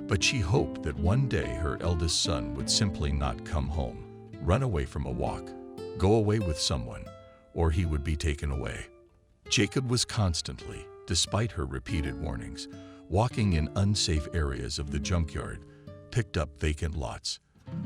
but she hoped that one day her eldest son would simply not come home, run away from a walk, go away with someone, or he would be taken away. Jacob was constantly, despite her repeated warnings, walking in unsafe areas of the junkyard, picked up vacant lots.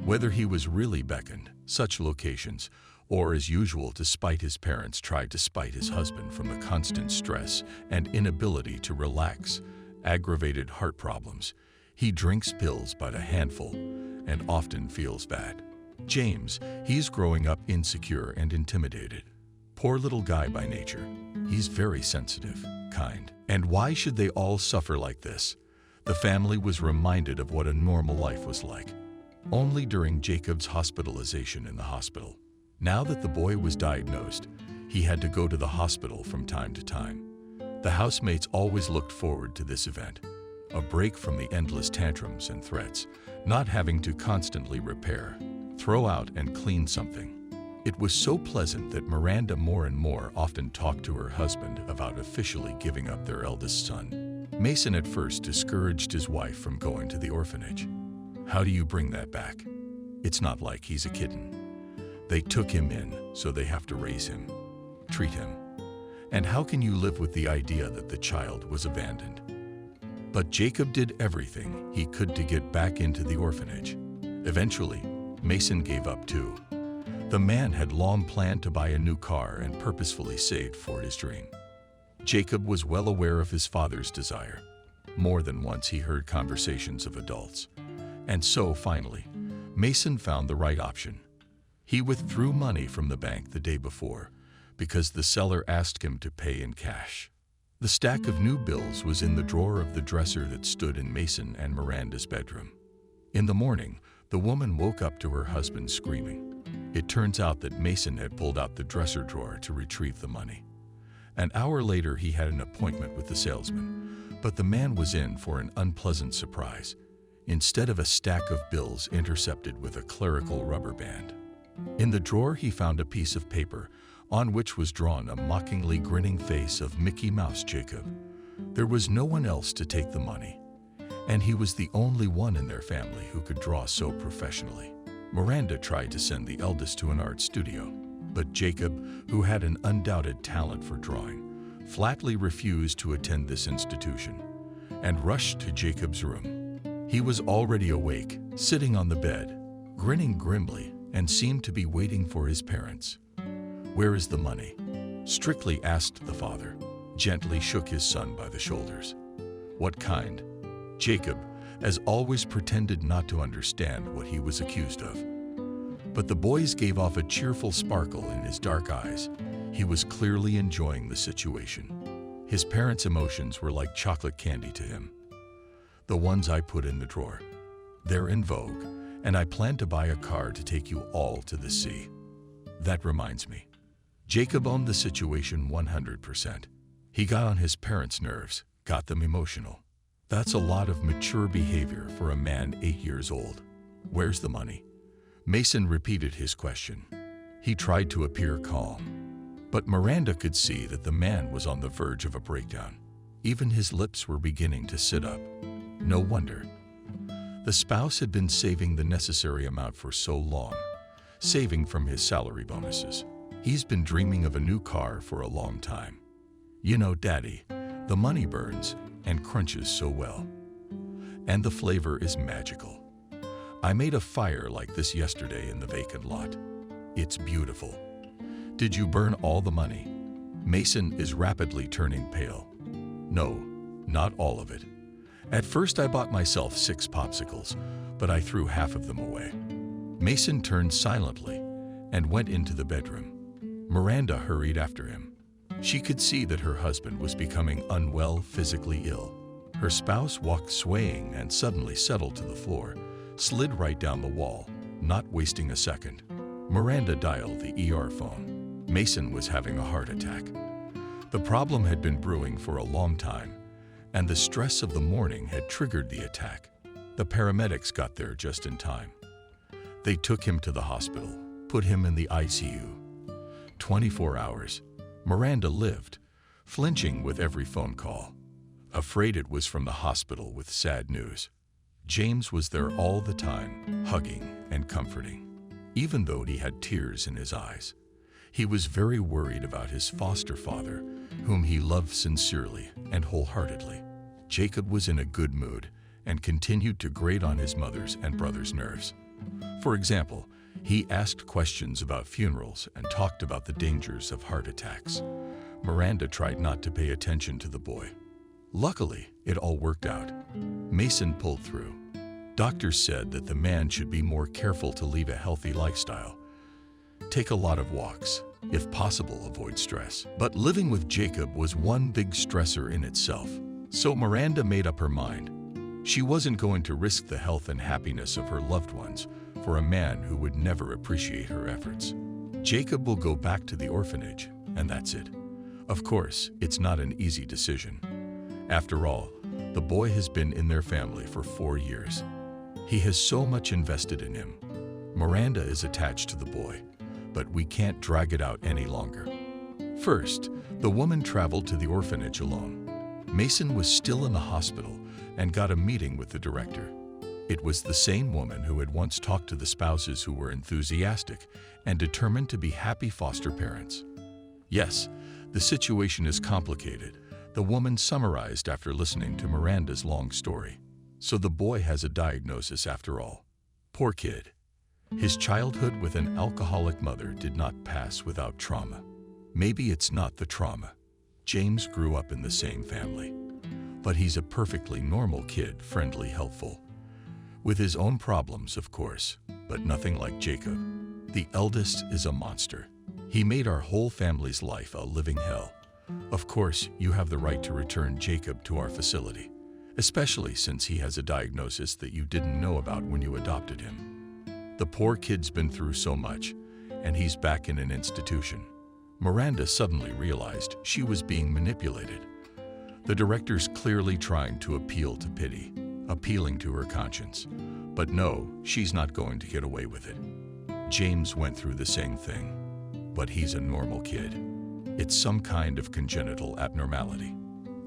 Whether he was really beckoned, such locations, or as usual despite his parents tried to spite his husband from the constant stress and inability to relax, aggravated heart problems, he drinks pills by the handful and often feels bad. James, he's growing up insecure and intimidated. Poor little guy by nature. He's very sensitive, kind. And why should they all suffer like this? The family was reminded of what a normal life was like. Only during Jacob's hospitalization in the hospital. Now that the boy was diagnosed, he had to go to the hospital from time to time. The housemates always looked forward to this event. A break from the endless tantrums and threats, not having to constantly repair, throw out and clean something. It was so pleasant that Miranda more and more often talked to her husband about officially giving up their eldest son. Mason at first discouraged his wife from going to the orphanage. How do you bring that back? It's not like he's a kitten. They took him in, so they have to raise him, treat him. And how can you live with the idea that the child was abandoned? But Jacob did everything he could to get back into the orphanage. Eventually, Mason gave up too. The man had long planned to buy a new car and purposefully saved for his dream. Jacob was well aware of his father's desire. More than once he heard conversations of adults. And so, finally, Mason found the right option. He withdrew money from the bank the day before because the seller asked him to pay in cash. The stack of new bills was in the drawer of the dresser that stood in Mason and Miranda's bedroom. In the morning, the woman woke up to her husband screaming. It turns out that Mason had pulled out the dresser drawer to retrieve the money. An hour later, he had an appointment with the salesman, but the man was in for an unpleasant surprise. Instead of a stack of bills intercepted with a clerical rubber band. In the drawer, he found a piece of paper on which was drawn a mockingly grinning face of Mickey Mouse Jacob. There was no one else to take the money, and he was the only one in their family who could draw so professionally. Miranda tried to send the eldest to an art studio, but Jacob, who had an undoubted talent for drawing, flatly refused to attend this institution and rushed to Jacob's room. He was already awake, sitting on the bed, grinning grimly, and seemed to be waiting for his parents. "Where is the money?" strictly asked the father, gently shook his son by the shoulders. "What kind?" Jacob, as always, pretended not to understand what he was accused of. But the boys gave off a cheerful sparkle in his dark eyes. He was clearly enjoying the situation. His parents' emotions were like chocolate candy to him. "The ones I put in the drawer. They're in vogue, and I plan to buy a car to take you all to the sea. That reminds me." Jacob owned the situation 100%. He got on his parents' nerves, got them emotional. That's a lot of mature behavior for a man 8 years old. "Where's the money?" Mason repeated his question. He tried to appear calm, but Miranda could see that the man was on the verge of a breakdown. Even his lips were beginning to sit up. No wonder. The spouse had been saving the necessary amount for so long, saving from his salary bonuses. He's been dreaming of a new car for a long time. You know, Daddy, the money burns and crunches so well. And the flavor is magical. I made a fire like this yesterday in the vacant lot. It's beautiful. Did you burn all the money? Mason is rapidly turning pale. No, not all of it. At first I bought myself 6 popsicles, but I threw half of them away. Mason turned silently and went into the bedroom. Miranda hurried after him. She could see that her husband was becoming unwell, physically ill. Her spouse walked swaying and suddenly settled to the floor, slid right down the wall, not wasting a second. Miranda dialed the ER phone. Mason was having a heart attack. The problem had been brewing for a long time, and the stress of the morning had triggered the attack. The paramedics got there just in time. They took him to the hospital, put him in the ICU. 24 hours. Miranda lived, flinching with every phone call, afraid it was from the hospital with sad news. James was there all the time, hugging and comforting, even though he had tears in his eyes. He was very worried about his foster father, whom he loved sincerely and wholeheartedly. Jacob was in a good mood and continued to grate on his mother's and brother's nerves. For example, he asked questions about funerals and talked about the dangers of heart attacks. Miranda tried not to pay attention to the boy. Luckily, it all worked out. Mason pulled through. Doctors said that the man should be more careful to lead a healthy lifestyle. Take a lot of walks. If possible, avoid stress. But living with Jacob was one big stressor in itself. So Miranda made up her mind. She wasn't going to risk the health and happiness of her loved ones for a man who would never appreciate her efforts. Jacob will go back to the orphanage, and that's it. Of course, it's not an easy decision. After all, the boy has been in their family for 4 years. He has so much invested in him. Miranda is attached to the boy, but we can't drag it out any longer. First, the woman traveled to the orphanage alone. Mason was still in the hospital and got a meeting with the director. It was the same woman who had once talked to the spouses who were enthusiastic and determined to be happy foster parents. Yes, the situation is complicated, the woman summarized after listening to Miranda's long story. So the boy has a diagnosis after all. Poor kid. His childhood with an alcoholic mother did not pass without trauma. Maybe it's not the trauma. James grew up in the same family. But he's a perfectly normal kid, friendly, helpful. With his own problems, of course, but nothing like Jacob. The eldest is a monster. He made our whole family's life a living hell. Of course, you have the right to return Jacob to our facility, especially since he has a diagnosis that you didn't know about when you adopted him. The poor kid's been through so much, and he's back in an institution. Miranda suddenly realized she was being manipulated. The director's clearly trying to appeal to pity, appealing to her conscience. But no, she's not going to get away with it. James went through the same thing, but he's a normal kid. It's some kind of congenital abnormality.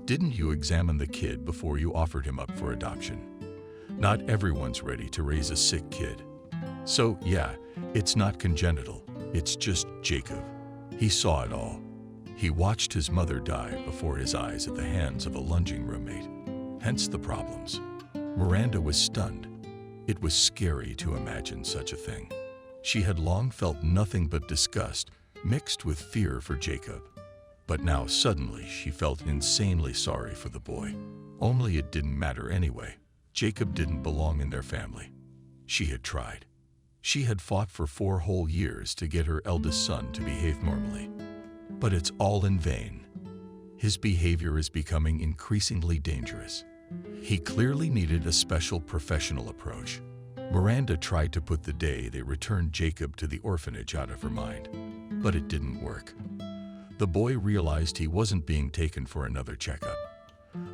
Didn't you examine the kid before you offered him up for adoption? Not everyone's ready to raise a sick kid. So yeah, it's not congenital, it's just Jacob. He saw it all. He watched his mother die before his eyes at the hands of a lunging roommate. Hence the problems. Miranda was stunned. It was scary to imagine such a thing. She had long felt nothing but disgust, mixed with fear for Jacob. But now suddenly she felt insanely sorry for the boy. Only it didn't matter anyway. Jacob didn't belong in their family. She had tried. She had fought for 4 whole years to get her eldest son to behave normally. But it's all in vain. His behavior is becoming increasingly dangerous. He clearly needed a special professional approach. Miranda tried to put the day they returned Jacob to the orphanage out of her mind, but it didn't work. The boy realized he wasn't being taken for another checkup.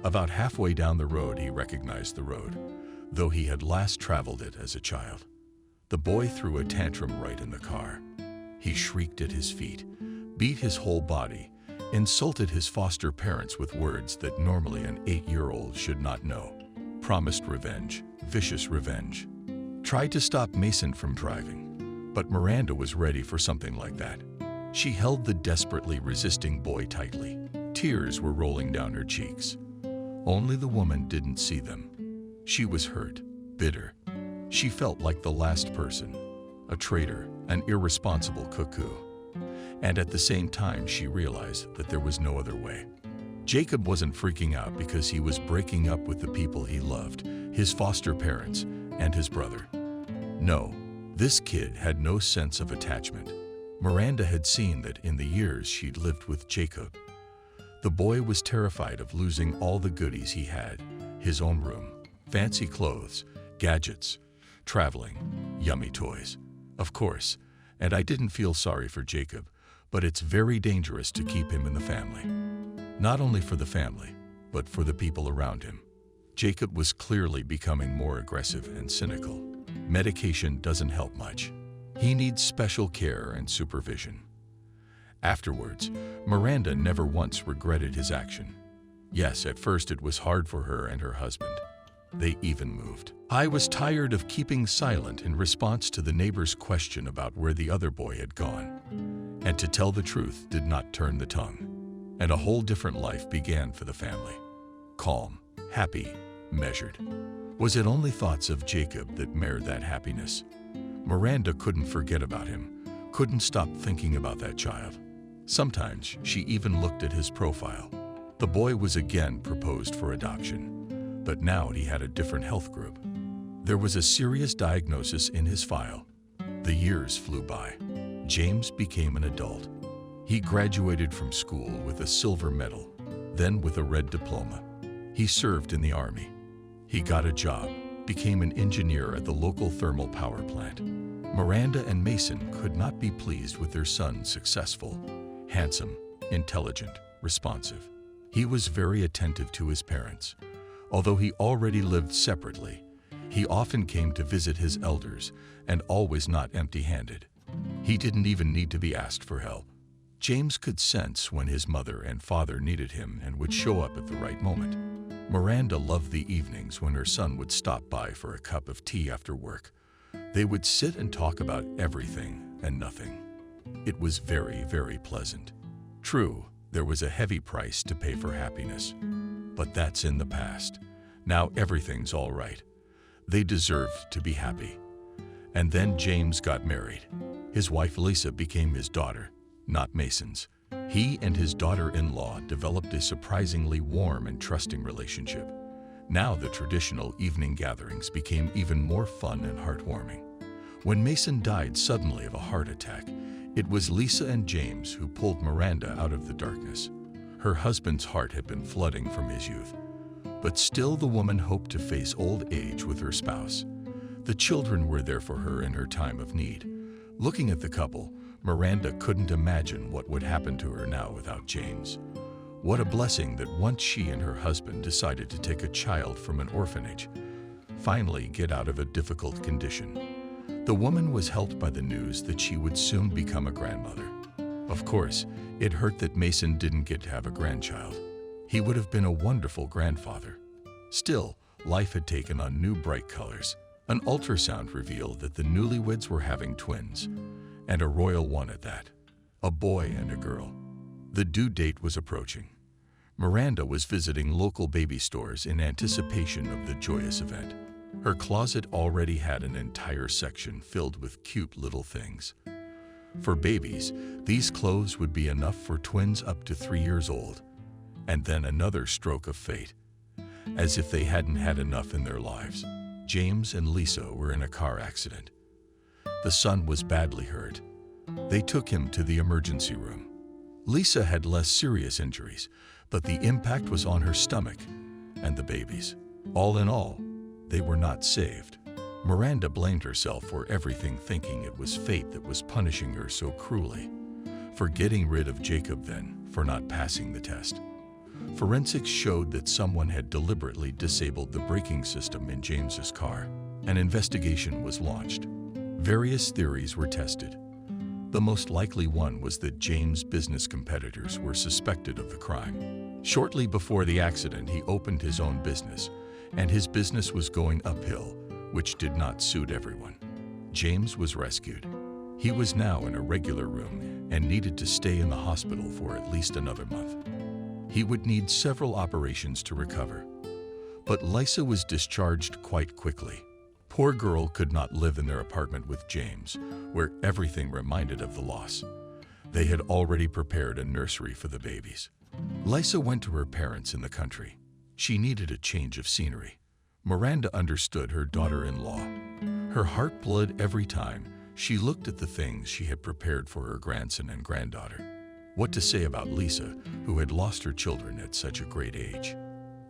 About halfway down the road, he recognized the road, though he had last traveled it as a child. The boy threw a tantrum right in the car. He shrieked at his feet, beat his whole body, insulted his foster parents with words that normally an 8-year-old should not know, promised revenge, vicious revenge, tried to stop Mason from driving. But Miranda was ready for something like that. She held the desperately resisting boy tightly. Tears were rolling down her cheeks. Only the woman didn't see them. She was hurt, bitter. She felt like the last person, a traitor, an irresponsible cuckoo. And at the same time, she realized that there was no other way. Jacob wasn't freaking out because he was breaking up with the people he loved, his foster parents, and his brother. No, this kid had no sense of attachment. Miranda had seen that in the years she'd lived with Jacob. The boy was terrified of losing all the goodies he had, his own room, fancy clothes, gadgets, traveling, yummy toys. Of course, and I didn't feel sorry for Jacob, but it's very dangerous to keep him in the family. Not only for the family, but for the people around him. Jacob was clearly becoming more aggressive and cynical. Medication doesn't help much. He needs special care and supervision. Afterwards, Miranda never once regretted his action. Yes, at first it was hard for her and her husband. They even moved. I was tired of keeping silent in response to the neighbor's question about where the other boy had gone. And to tell the truth did not turn the tongue. And a whole different life began for the family. Calm, happy, measured. Was it only thoughts of Jacob that marred that happiness? Miranda couldn't forget about him, couldn't stop thinking about that child. Sometimes she even looked at his profile. The boy was again proposed for adoption, but now he had a different health group. There was a serious diagnosis in his file. The years flew by. James became an adult. He graduated from school with a silver medal, then with a red diploma. He served in the army. He got a job, became an engineer at the local thermal power plant. Miranda and Mason could not be pleased with their son successful, handsome, intelligent, responsive. He was very attentive to his parents. Although he already lived separately, he often came to visit his elders and always not empty-handed. He didn't even need to be asked for help. James could sense when his mother and father needed him and would show up at the right moment. Miranda loved the evenings when her son would stop by for a cup of tea after work. They would sit and talk about everything and nothing. It was very, very pleasant. True, there was a heavy price to pay for happiness. But that's in the past. Now everything's all right. They deserved to be happy. And then James got married. His wife Lisa became his daughter, not Mason's. He and his daughter-in-law developed a surprisingly warm and trusting relationship. Now the traditional evening gatherings became even more fun and heartwarming. When Mason died suddenly of a heart attack, it was Lisa and James who pulled Miranda out of the darkness. Her husband's heart had been flooding from his youth. But still the woman hoped to face old age with her spouse. The children were there for her in her time of need. Looking at the couple, Miranda couldn't imagine what would happen to her now without James. What a blessing that once she and her husband decided to take a child from an orphanage, finally get out of a difficult condition. The woman was helped by the news that she would soon become a grandmother. Of course, it hurt that Mason didn't get to have a grandchild. He would have been a wonderful grandfather. Still, life had taken on new bright colors. An ultrasound revealed that the newlyweds were having twins, and a royal one at that. A boy and a girl. The due date was approaching. Miranda was visiting local baby stores in anticipation of the joyous event. Her closet already had an entire section filled with cute little things. For babies, these clothes would be enough for twins up to 3 years old. And then another stroke of fate. As if they hadn't had enough in their lives, James and Lisa were in a car accident. The son was badly hurt. They took him to the emergency room. Lisa had less serious injuries, but the impact was on her stomach and the babies. All in all, they were not saved. Miranda blamed herself for everything, thinking it was fate that was punishing her so cruelly. For getting rid of Jacob then, for not passing the test. Forensics showed that someone had deliberately disabled the braking system in James's car. An investigation was launched. Various theories were tested. The most likely one was that James' business competitors were suspected of the crime. Shortly before the accident, he opened his own business, and his business was going uphill, which did not suit everyone. James was rescued. He was now in a regular room and needed to stay in the hospital for at least another month. He would need several operations to recover. But Lisa was discharged quite quickly. Poor girl could not live in their apartment with James, where everything reminded of the loss. They had already prepared a nursery for the babies. Lisa went to her parents in the country. She needed a change of scenery. Miranda understood her daughter-in-law. Her heart bled every time she looked at the things she had prepared for her grandson and granddaughter. What to say about Lisa, who had lost her children at such a great age?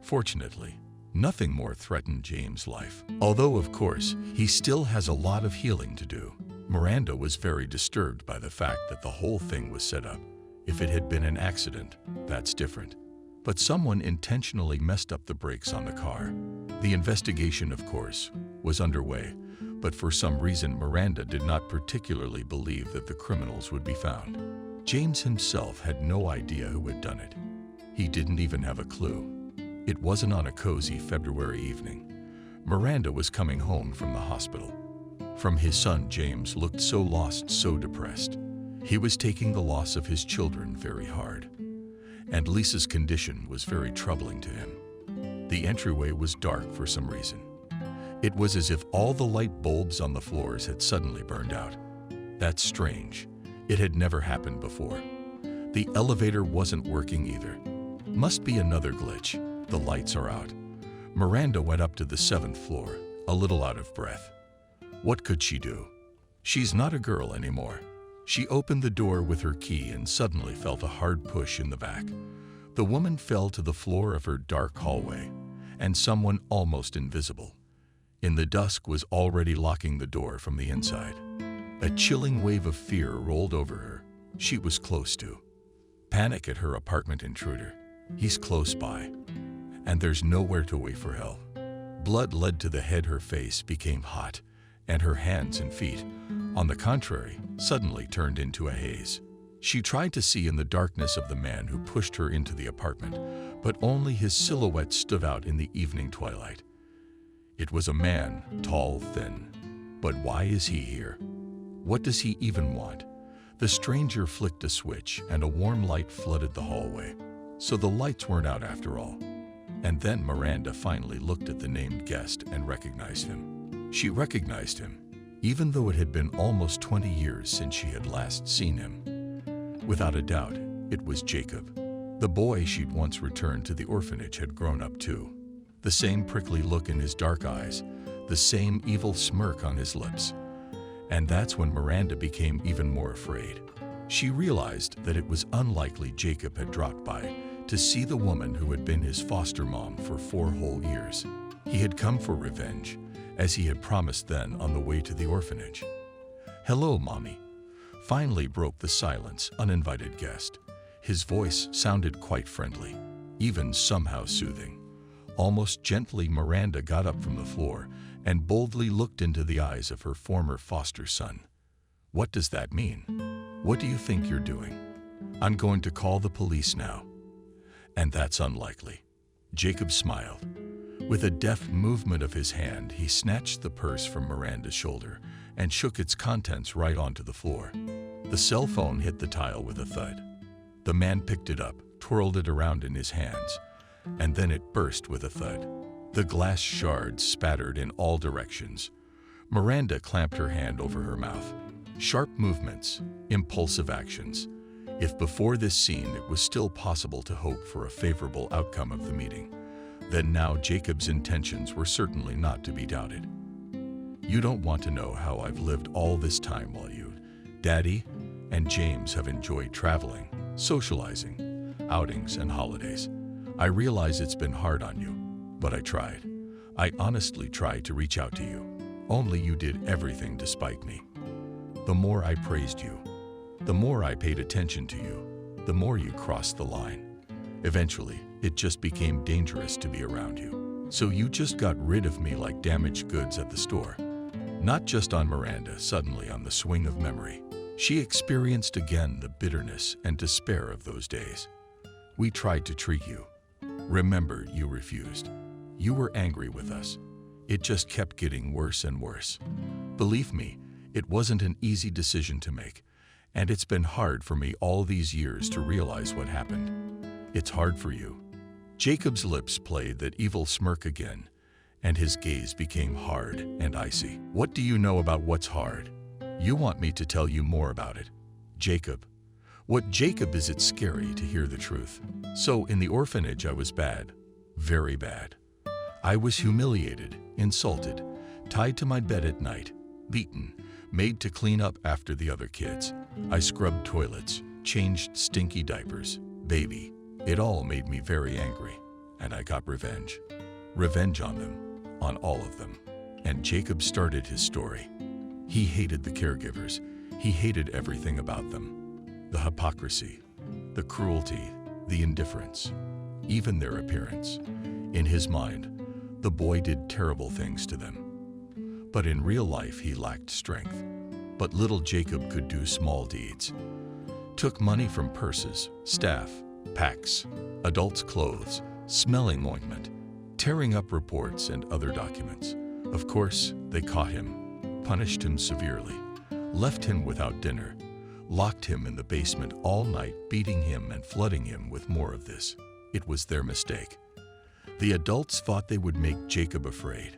Fortunately, nothing more threatened James' life. Although, of course, he still has a lot of healing to do. Miranda was very disturbed by the fact that the whole thing was set up. If it had been an accident, that's different. But someone intentionally messed up the brakes on the car. The investigation, of course, was underway, but for some reason Miranda did not particularly believe that the criminals would be found. James himself had no idea who had done it. He didn't even have a clue. It wasn't on a cozy February evening. Miranda was coming home from the hospital. From his son, James looked so lost, so depressed. He was taking the loss of his children very hard. And Lisa's condition was very troubling to him. The entryway was dark for some reason. It was as if all the light bulbs on the floors had suddenly burned out. That's strange. It had never happened before. The elevator wasn't working either. Must be another glitch. The lights are out. Miranda went up to the 7th floor, a little out of breath. What could she do? She's not a girl anymore. She opened the door with her key and suddenly felt a hard push in the back. The woman fell to the floor of her dark hallway, and someone almost invisible in the dusk was already locking the door from the inside. A chilling wave of fear rolled over her. She was close to panic at her apartment intruder. He's close by, and there's nowhere to wait for help. Blood led to the head. Her face became hot, and her hands and feet, on the contrary, suddenly turned into a haze. She tried to see in the darkness of the man who pushed her into the apartment, but only his silhouette stood out in the evening twilight. It was a man, tall, thin. But why is he here? What does he even want? The stranger flicked a switch, and a warm light flooded the hallway. So the lights weren't out after all. And then Miranda finally looked at the named guest and recognized him. She recognized him, even though it had been almost 20 years since she had last seen him. Without a doubt, it was Jacob. The boy she'd once returned to the orphanage had grown up too. The same prickly look in his dark eyes, the same evil smirk on his lips. And that's when Miranda became even more afraid. She realized that it was unlikely Jacob had dropped by to see the woman who had been his foster mom for 4 whole years. He had come for revenge, as he had promised then on the way to the orphanage. "Hello, Mommy," finally broke the silence uninvited guest. His voice sounded quite friendly, even somehow soothing. Almost gently, Miranda got up from the floor and boldly looked into the eyes of her former foster son. "What does that mean? What do you think you're doing?" "I'm going to call the police now." "And that's unlikely." Jacob smiled. With a deft movement of his hand, he snatched the purse from Miranda's shoulder and shook its contents right onto the floor. The cell phone hit the tile with a thud. The man picked it up, twirled it around in his hands, and then it burst with a thud. The glass shards spattered in all directions. Miranda clamped her hand over her mouth. Sharp movements, impulsive actions. If before this scene it was still possible to hope for a favorable outcome of the meeting, then now Jacob's intentions were certainly not to be doubted. "You don't want to know how I've lived all this time while you, Daddy, and James have enjoyed traveling, socializing, outings, and holidays. I realize it's been hard on you, but I tried. I honestly tried to reach out to you. Only you did everything despite me. The more I praised you, the more I paid attention to you, the more you crossed the line. Eventually, it just became dangerous to be around you. So you just got rid of me like damaged goods at the store." Not just on Miranda, suddenly on the swing of memory. She experienced again the bitterness and despair of those days. We tried to treat you. Remember, you refused. You were angry with us. It just kept getting worse and worse. Believe me, it wasn't an easy decision to make, and it's been hard for me all these years to realize what happened. It's hard for you. Jacob's lips played that evil smirk again, and his gaze became hard and icy. What do you know about what's hard? You want me to tell you more about it. Jacob. What Jacob is, it's scary to hear the truth. So in the orphanage I was bad, very bad. I was humiliated, insulted, tied to my bed at night, beaten, made to clean up after the other kids. I scrubbed toilets, changed stinky diapers, baby. It all made me very angry, and I got revenge. Revenge on them, on all of them. And Jacob started his story. He hated the caregivers. He hated everything about them. The hypocrisy, the cruelty, the indifference, even their appearance. In his mind, the boy did terrible things to them. But in real life, he lacked strength. But little Jacob could do small deeds. Took money from purses, staff, packs, adults' clothes, smelling ointment, tearing up reports and other documents. Of course, they caught him, punished him severely, left him without dinner, locked him in the basement all night, beating him and flooding him with more of this. It was their mistake. The adults thought they would make Jacob afraid,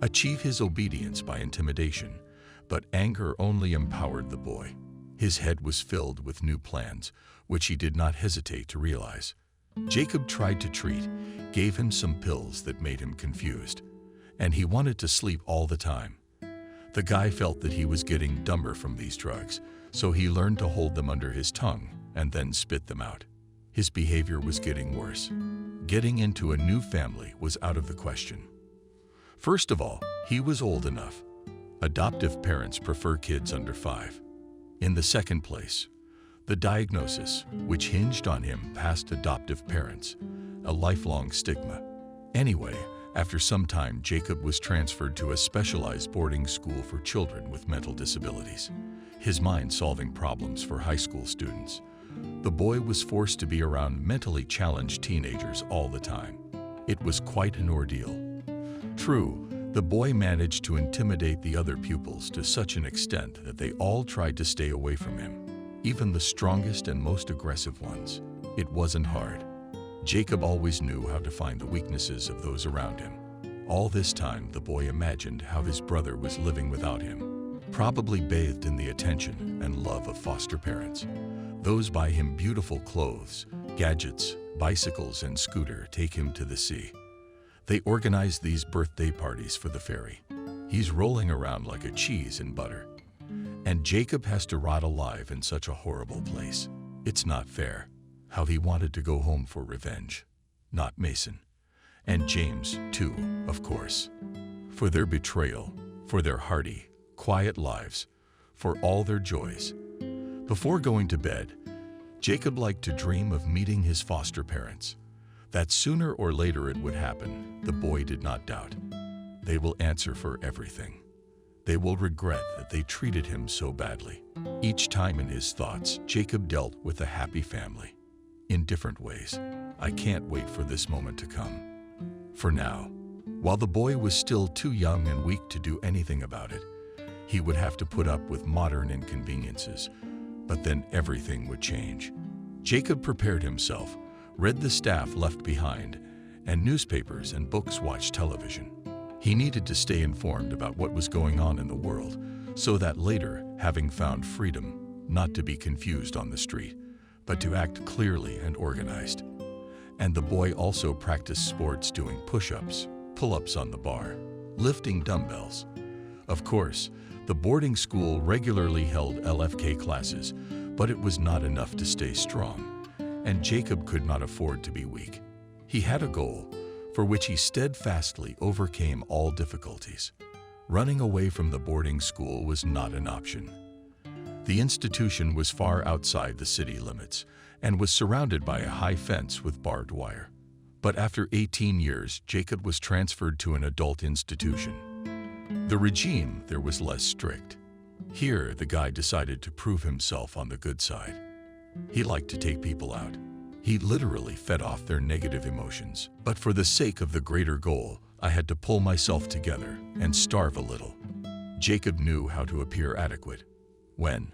achieve his obedience by intimidation, but anger only empowered the boy. His head was filled with new plans, which he did not hesitate to realize. Jacob tried to treat, gave him some pills that made him confused, and he wanted to sleep all the time. The guy felt that he was getting dumber from these drugs, so he learned to hold them under his tongue and then spit them out. His behavior was getting worse. Getting into a new family was out of the question. First of all, he was old enough. Adoptive parents prefer kids under 5. In the second place, the diagnosis, which hinged on him past adoptive parents, a lifelong stigma. Anyway, after some time, Jacob was transferred to a specialized boarding school for children with mental disabilities, his mind solving problems for high school students. The boy was forced to be around mentally challenged teenagers all the time. It was quite an ordeal. True, the boy managed to intimidate the other pupils to such an extent that they all tried to stay away from him, even the strongest and most aggressive ones. It wasn't hard. Jacob always knew how to find the weaknesses of those around him. All this time, the boy imagined how his brother was living without him, probably bathed in the attention and love of foster parents. Those buy him beautiful clothes, gadgets, bicycles, and scooter, take him to the sea. They organize these birthday parties for the fairy. He's rolling around like a cheese in butter. And Jacob has to rot alive in such a horrible place. It's not fair. How he wanted to go home for revenge. Not Mason. And James, too, of course. For their betrayal, for their hearty, quiet lives, for all their joys. Before going to bed, Jacob liked to dream of meeting his foster parents. That sooner or later it would happen, the boy did not doubt. They will answer for everything. They will regret that they treated him so badly. Each time in his thoughts, Jacob dealt with a happy family. In different ways. I can't wait for this moment to come. For now, while the boy was still too young and weak to do anything about it, he would have to put up with modern inconveniences, but then everything would change. Jacob prepared himself, read the staff left behind, and newspapers and books, watched television. He needed to stay informed about what was going on in the world, so that later, having found freedom, not to be confused on the street, but to act clearly and organized. And the boy also practiced sports, doing push-ups, pull-ups on the bar, lifting dumbbells. Of course, the boarding school regularly held LFK classes, but it was not enough to stay strong, and Jacob could not afford to be weak. He had a goal, for which he steadfastly overcame all difficulties. Running away from the boarding school was not an option. The institution was far outside the city limits and was surrounded by a high fence with barbed wire. But after 18 years, Jacob was transferred to an adult institution. The regime there was less strict. Here, the guy decided to prove himself on the good side. He liked to take people out. He literally fed off their negative emotions. But for the sake of the greater goal, I had to pull myself together and starve a little. Jacob knew how to appear adequate. When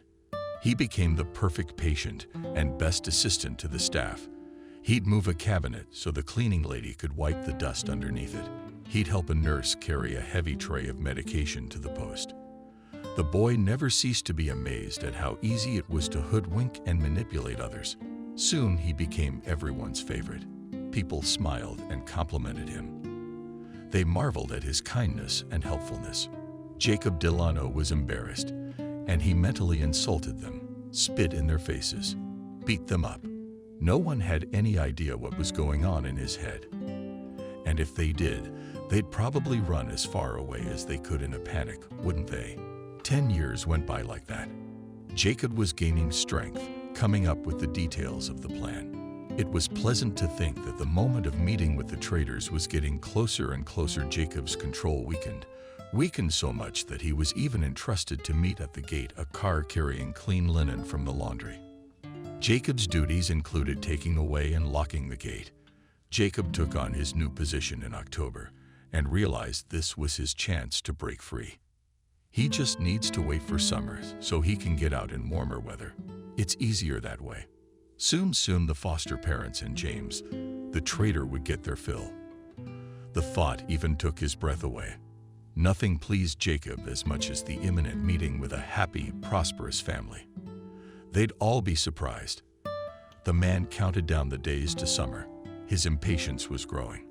he became the perfect patient and best assistant to the staff, he'd move a cabinet so the cleaning lady could wipe the dust underneath it. He'd help a nurse carry a heavy tray of medication to the post. The boy never ceased to be amazed at how easy it was to hoodwink and manipulate others. Soon he became everyone's favorite. People smiled and complimented him. They marveled at his kindness and helpfulness. Jacob Delano was embarrassed, and he mentally insulted them, spit in their faces, beat them up. No one had any idea what was going on in his head. And if they did, they'd probably run as far away as they could in a panic, wouldn't they? 10 years went by like that. Jacob was gaining strength, coming up with the details of the plan. It was pleasant to think that the moment of meeting with the traders was getting closer and closer. Jacob's control weakened so much that he was even entrusted to meet at the gate a car carrying clean linen from the laundry. Jacob's duties included taking away and locking the gate. Jacob took on his new position in October and realized this was his chance to break free. He just needs to wait for summer so he can get out in warmer weather. It's easier that way. Soon the foster parents and James, the trader, would get their fill. The thought even took his breath away. Nothing pleased Jacob as much as the imminent meeting with a happy, prosperous family. They'd all be surprised. The man counted down the days to summer. His impatience was growing.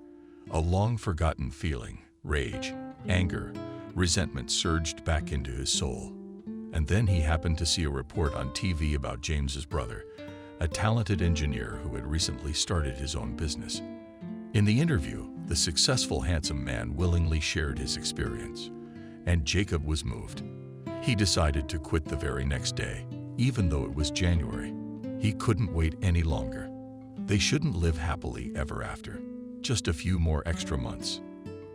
A long-forgotten feeling, rage, anger, resentment surged back into his soul. And then he happened to see a report on TV about James's brother, a talented engineer who had recently started his own business. In the interview, the successful, handsome man willingly shared his experience, and Jacob was moved. He decided to quit the very next day, even though it was January. He couldn't wait any longer. They shouldn't live happily ever after. Just a few more extra months.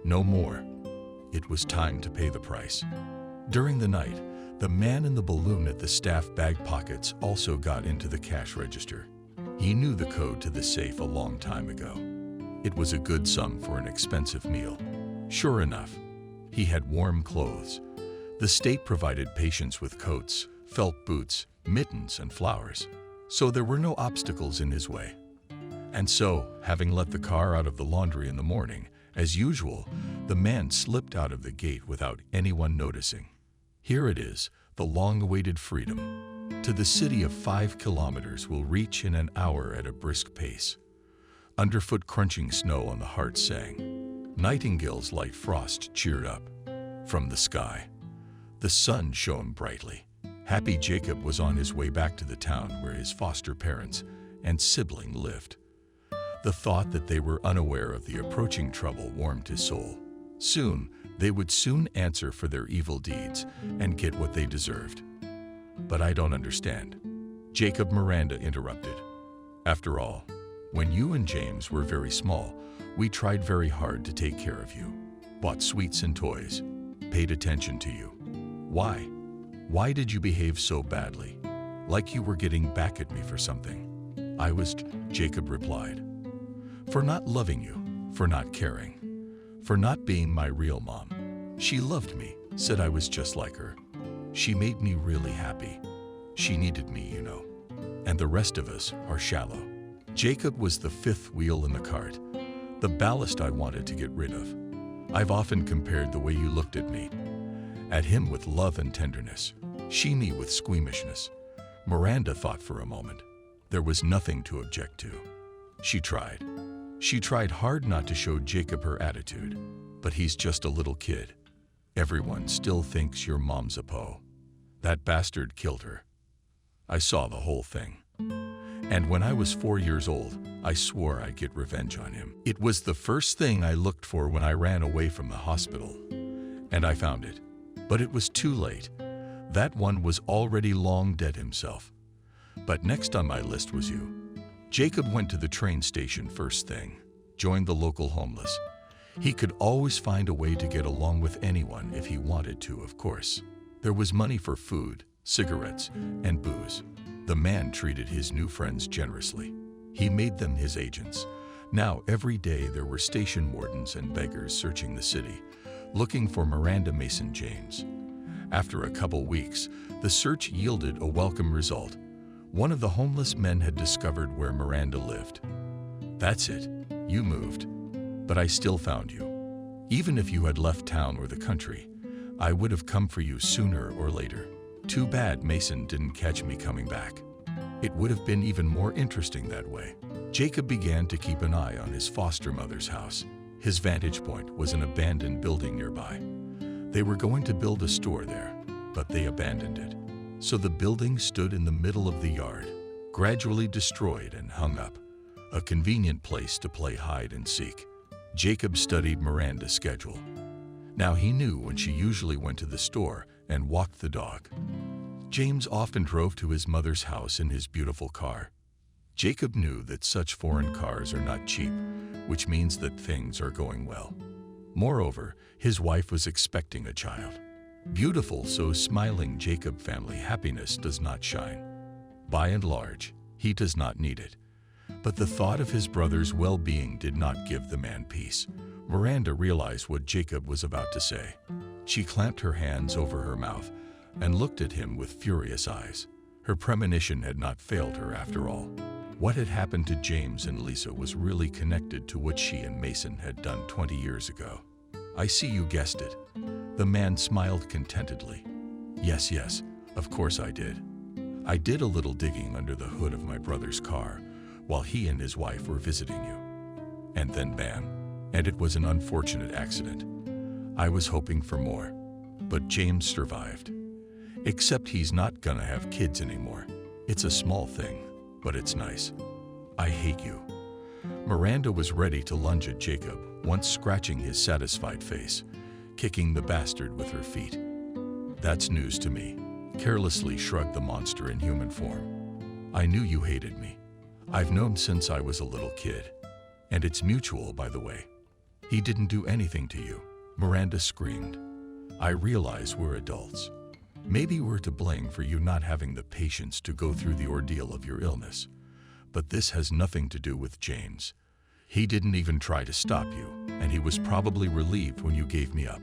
No more. It was time to pay the price. During the night, the man in the balloon at the staff bag pockets also got into the cash register. He knew the code to the safe a long time ago. It was a good sum for an expensive meal. Sure enough, he had warm clothes. The state provided patients with coats, felt boots, mittens, and flowers, so there were no obstacles in his way. And so, having let the car out of the laundry in the morning, as usual, the man slipped out of the gate without anyone noticing. Here it is, the long-awaited freedom. To the city of 5 kilometers will reach in an hour at a brisk pace. Underfoot crunching snow on the heart sang. Nightingales' light frost cheered up. From the sky, the sun shone brightly. Happy Jacob was on his way back to the town where his foster parents and sibling lived. The thought that they were unaware of the approaching trouble warmed his soul. They would soon answer for their evil deeds and get what they deserved. But I don't understand. Jacob, Miranda interrupted. After all, when you and James were very small, we tried very hard to take care of you, bought sweets and toys, paid attention to you. Why? Why did you behave so badly? Like you were getting back at me for something. Jacob replied. For not loving you, for not caring, for not being my real mom. She loved me, said I was just like her. She made me really happy. She needed me, you know. And the rest of us are shallow. Jacob was the fifth wheel in the cart, the ballast I wanted to get rid of. I've often compared the way you looked at me, at him with love and tenderness, she me with squeamishness. Miranda thought for a moment. There was nothing to object to. She tried. She tried hard not to show Jacob her attitude, but he's just a little kid. Everyone still thinks your mom's a po. That bastard killed her. I saw the whole thing. And when I was 4 years old, I swore I'd get revenge on him. It was the first thing I looked for when I ran away from the hospital. And I found it. But it was too late. That one was already long dead himself. But next on my list was you. Jacob went to the train station first thing, joined the local homeless. He could always find a way to get along with anyone if he wanted to, of course. There was money for food, cigarettes, and booze. The man treated his new friends generously. He made them his agents. Now, every day there were station wardens and beggars searching the city, looking for Miranda Mason James. After a couple weeks, the search yielded a welcome result. One of the homeless men had discovered where Miranda lived. That's it. You moved. But I still found you. Even if you had left town or the country, I would have come for you sooner or later. Too bad Mason didn't catch me coming back. It would have been even more interesting that way. Jacob began to keep an eye on his foster mother's house. His vantage point was an abandoned building nearby. They were going to build a store there, but they abandoned it. So the building stood in the middle of the yard, gradually destroyed and hung up, a convenient place to play hide and seek. Jacob studied Miranda's schedule. Now he knew when she usually went to the store and walked the dog. James often drove to his mother's house in his beautiful car. Jacob knew that such foreign cars are not cheap, which means that things are going well. Moreover, his wife was expecting a child. Beautiful, so smiling Jacob family happiness does not shine. By and large, he does not need it. But the thought of his brother's well-being did not give the man peace. Miranda realized what Jacob was about to say. She clamped her hands over her mouth and looked at him with furious eyes. Her premonition had not failed her after all. What had happened to James and Lisa was really connected to what she and Mason had done 20 years ago. I see you guessed it. The man smiled contentedly. Yes, of course I did. I did a little digging under the hood of my brother's car while he and his wife were visiting you. And then bam. And it was an unfortunate accident. I was hoping for more, but James survived. Except he's not gonna have kids anymore. It's a small thing, but it's nice. I hate you. Miranda was ready to lunge at Jacob, once scratching his satisfied face, kicking the bastard with her feet. That's news to me, carelessly shrugged the monster in human form. I knew you hated me. I've known since I was a little kid. And it's mutual, by the way. He didn't do anything to you, Miranda screamed. I realize we're adults. Maybe we're to blame for you not having the patience to go through the ordeal of your illness. But this has nothing to do with James. He didn't even try to stop you, and he was probably relieved when you gave me up.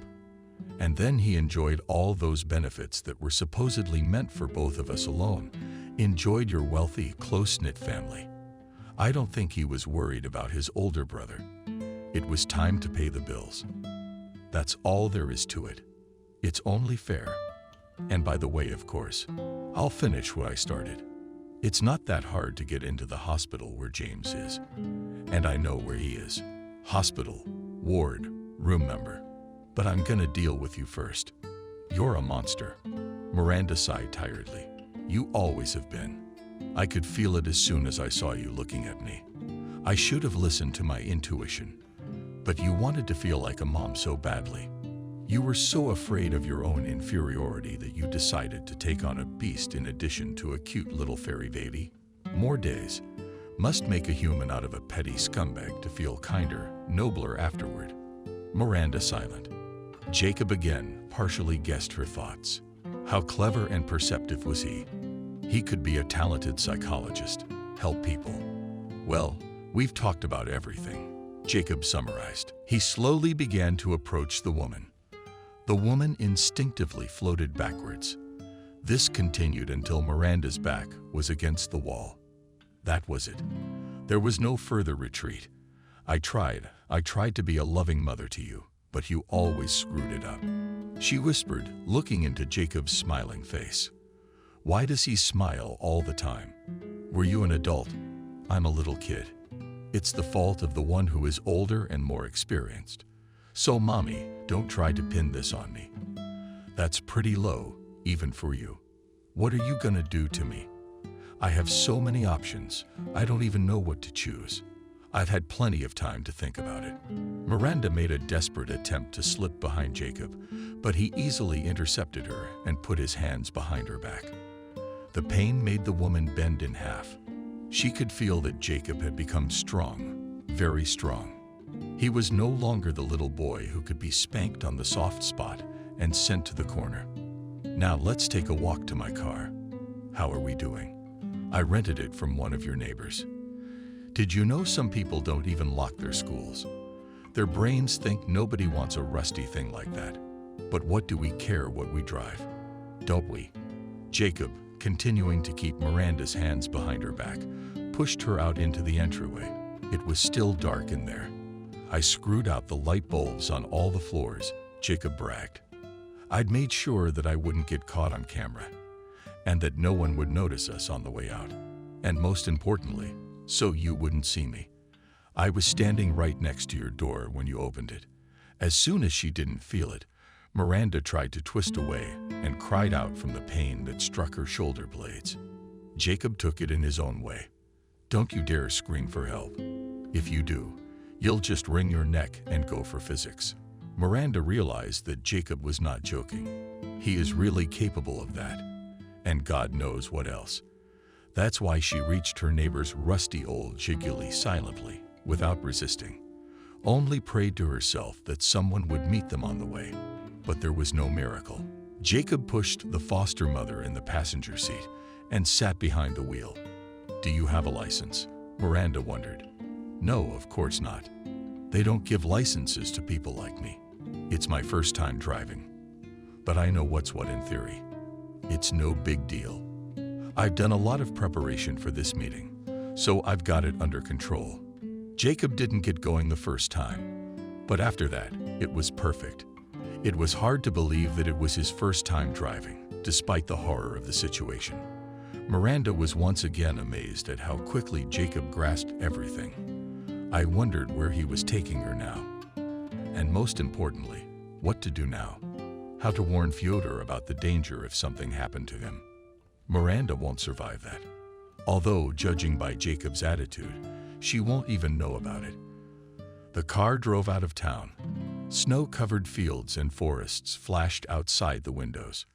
And then he enjoyed all those benefits that were supposedly meant for both of us alone, enjoyed your wealthy, close-knit family. I don't think he was worried about his older brother. It was time to pay the bills. That's all there is to it. It's only fair. And by the way, of course, I'll finish what I started. It's not that hard to get into the hospital where James is. And I know where he is. Hospital, ward, room number. But I'm gonna deal with you first. You're a monster. Miranda sighed tiredly. You always have been. I could feel it as soon as I saw you looking at me. I should have listened to my intuition. But you wanted to feel like a mom so badly. You were so afraid of your own inferiority that you decided to take on a beast in addition to a cute little fairy baby. More days. Must make a human out of a petty scumbag to feel kinder, nobler afterward. Miranda silent. Jacob again partially guessed her thoughts. How clever and perceptive was he? He could be a talented psychologist, help people. Well, we've talked about everything, Jacob summarized. He slowly began to approach the woman. The woman instinctively floated backwards. This continued until Miranda's back was against the wall. That was it. There was no further retreat. I tried to be a loving mother to you, but you always screwed it up. She whispered, looking into Jacob's smiling face. Why does he smile all the time? Were you an adult? I'm a little kid. It's the fault of the one who is older and more experienced. So, Mommy, don't try to pin this on me. That's pretty low, even for you. What are you gonna do to me? I have so many options, I don't even know what to choose. I've had plenty of time to think about it. Miranda made a desperate attempt to slip behind Jacob, but he easily intercepted her and put his hands behind her back. The pain made the woman bend in half. She could feel that Jacob had become strong, very strong. He was no longer the little boy who could be spanked on the soft spot and sent to the corner. Now let's take a walk to my car. How are we doing? I rented it from one of your neighbors. Did you know some people don't even lock their schools? Their brains think nobody wants a rusty thing like that. But what do we care what we drive? Don't we? Jacob, continuing to keep Miranda's hands behind her back, pushed her out into the entryway. It was still dark in there. I screwed out the light bulbs on all the floors, Jacob bragged. I'd made sure that I wouldn't get caught on camera, and that no one would notice us on the way out. And most importantly, so you wouldn't see me. I was standing right next to your door when you opened it. As soon as she didn't feel it, Miranda tried to twist away and cried out from the pain that struck her shoulder blades. Jacob took it in his own way. Don't you dare scream for help. If you do, you'll just wring your neck and go for physics. Miranda realized that Jacob was not joking. He is really capable of that, and God knows what else. That's why she reached her neighbor's rusty old Jiguli silently, without resisting. Only prayed to herself that someone would meet them on the way. But there was no miracle. Jacob pushed the foster mother in the passenger seat and sat behind the wheel. Do you have a license? Miranda wondered. No, of course not. They don't give licenses to people like me. It's my first time driving. But I know what's what in theory. It's no big deal. I've done a lot of preparation for this meeting, so I've got it under control. Jacob didn't get going the first time, but after that, it was perfect. It was hard to believe that it was his first time driving, despite the horror of the situation. Miranda was once again amazed at how quickly Jacob grasped everything. I wondered where he was taking her now. And most importantly, what to do now. How to warn Fyodor about the danger if something happened to him. Miranda won't survive that. Although, judging by Jacob's attitude, she won't even know about it. The car drove out of town. Snow-covered fields and forests flashed outside the windows.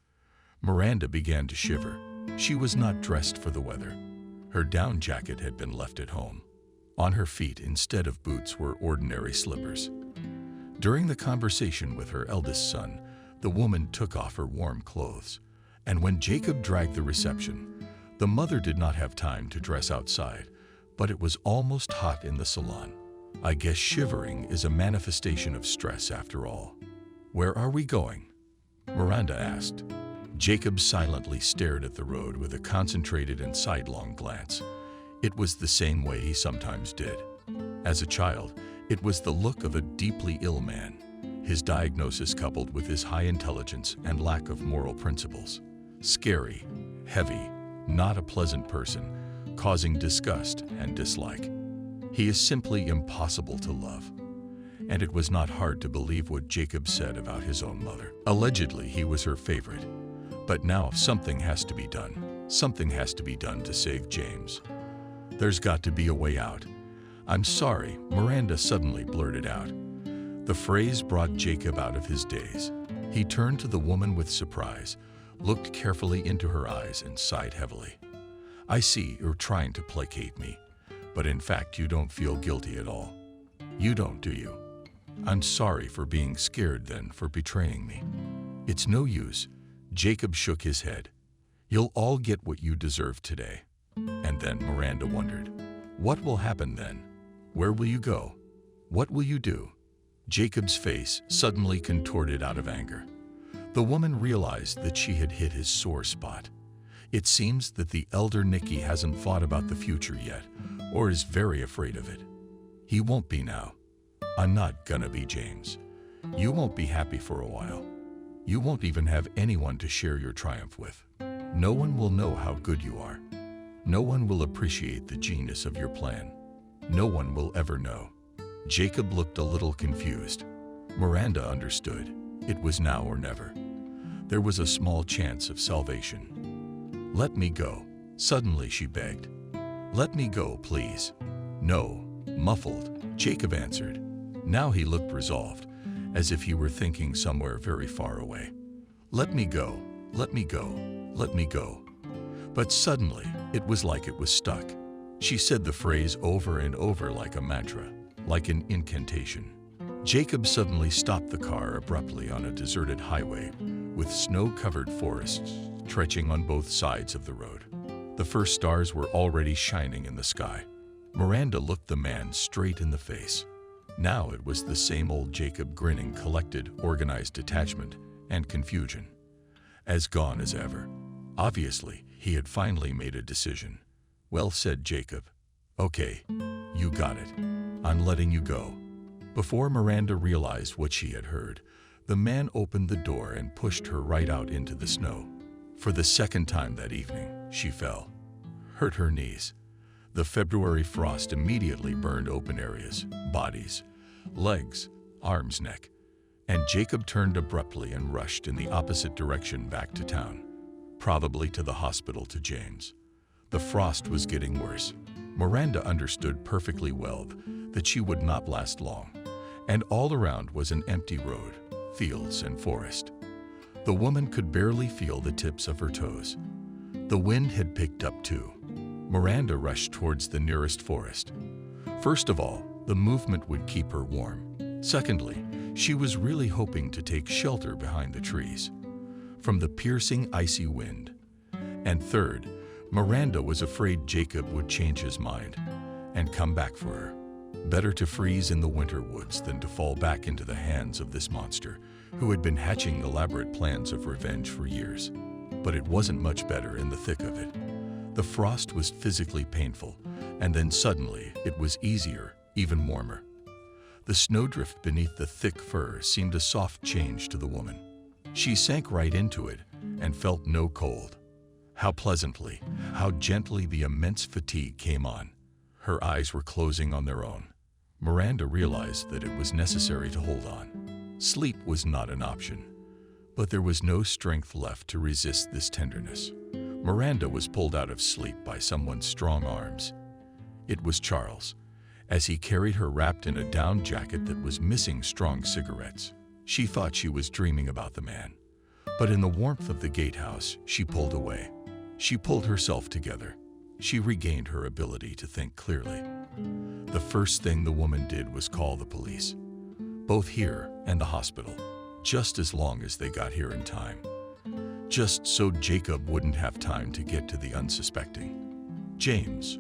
Miranda began to shiver. She was not dressed for the weather. Her down jacket had been left at home. On her feet, instead of boots, were ordinary slippers. During the conversation with her eldest son, the woman took off her warm clothes. And when Jacob dragged the reception, the mother did not have time to dress outside, but it was almost hot in the salon. I guess shivering is a manifestation of stress after all. Where are we going? Miranda asked. Jacob silently stared at the road with a concentrated and sidelong glance. It was the same way he sometimes did. As a child, it was the look of a deeply ill man, his diagnosis coupled with his high intelligence and lack of moral principles. Scary, heavy, not a pleasant person, causing disgust and dislike. He is simply impossible to love. And it was not hard to believe what Jacob said about his own mother. Allegedly, he was her favorite. But now something has to be done. Something has to be done to save James. There's got to be a way out. I'm sorry, Miranda suddenly blurted out. The phrase brought Jacob out of his daze. He turned to the woman with surprise, looked carefully into her eyes and sighed heavily. I see you're trying to placate me, but in fact you don't feel guilty at all. You don't, do you? I'm sorry for being scared then, for betraying me. It's no use. Jacob shook his head. You'll all get what you deserve today. And then Miranda wondered, what will happen then? Where will you go? What will you do? Jacob's face suddenly contorted out of anger. The woman realized that she had hit his sore spot. It seems that the elder Nicky hasn't thought about the future yet, or is very afraid of it. He won't be now. I'm not gonna be, James. You won't be happy for a while. You won't even have anyone to share your triumph with. No one will know how good you are. No one will appreciate the genius of your plan. No one will ever know. Jacob looked a little confused. Miranda understood. It was now or never. There was a small chance of salvation. Let me go, suddenly she begged. Let me go, please. No, muffled, Jacob answered. Now he looked resolved, as if he were thinking somewhere very far away. Let me go, let me go, let me go. But suddenly, it was like it was stuck. She said the phrase over and over like a mantra, like an incantation. Jacob suddenly stopped the car abruptly on a deserted highway, with snow-covered forests stretching on both sides of the road. The first stars were already shining in the sky. Miranda looked the man straight in the face. Now it was the same old Jacob, grinning, collected, organized detachment and confusion. As gone as ever. Obviously, he had finally made a decision. "Well said, Jacob. Okay, you got it. I'm letting you go." Before Miranda realized what she had heard, the man opened the door and pushed her right out into the snow. For the second time that evening, she fell, hurt her knees. The February frost immediately burned open areas, bodies, legs, arms, neck, and Jacob turned abruptly and rushed in the opposite direction back to town, probably to the hospital, to James. The frost was getting worse. Miranda understood perfectly well that she would not last long, and all around was an empty road, fields, and forest. The woman could barely feel the tips of her toes. The wind had picked up too. Miranda rushed towards the nearest forest. First of all, the movement would keep her warm. Secondly, she was really hoping to take shelter behind the trees from the piercing icy wind. And third, Miranda was afraid Jacob would change his mind and come back for her. Better to freeze in the winter woods than to fall back into the hands of this monster who had been hatching elaborate plans of revenge for years. But it wasn't much better in the thick of it. The frost was physically painful, and then suddenly it was easier, even warmer. The snowdrift beneath the thick fur seemed a soft change to the woman. She sank right into it and felt no cold. How pleasantly, how gently the immense fatigue came on. Her eyes were closing on their own. Miranda realized that it was necessary to hold on. Sleep was not an option, but there was no strength left to resist this tenderness. Miranda was pulled out of sleep by someone's strong arms. It was Charles, as he carried her wrapped in a down jacket that was missing strong cigarettes. She thought she was dreaming about the man, but in the warmth of the gatehouse, she pulled away. She pulled herself together. She regained her ability to think clearly. The first thing the woman did was call the police, both here and the hospital, just as long as they got here in time. Just so Jacob wouldn't have time to get to the unsuspecting James.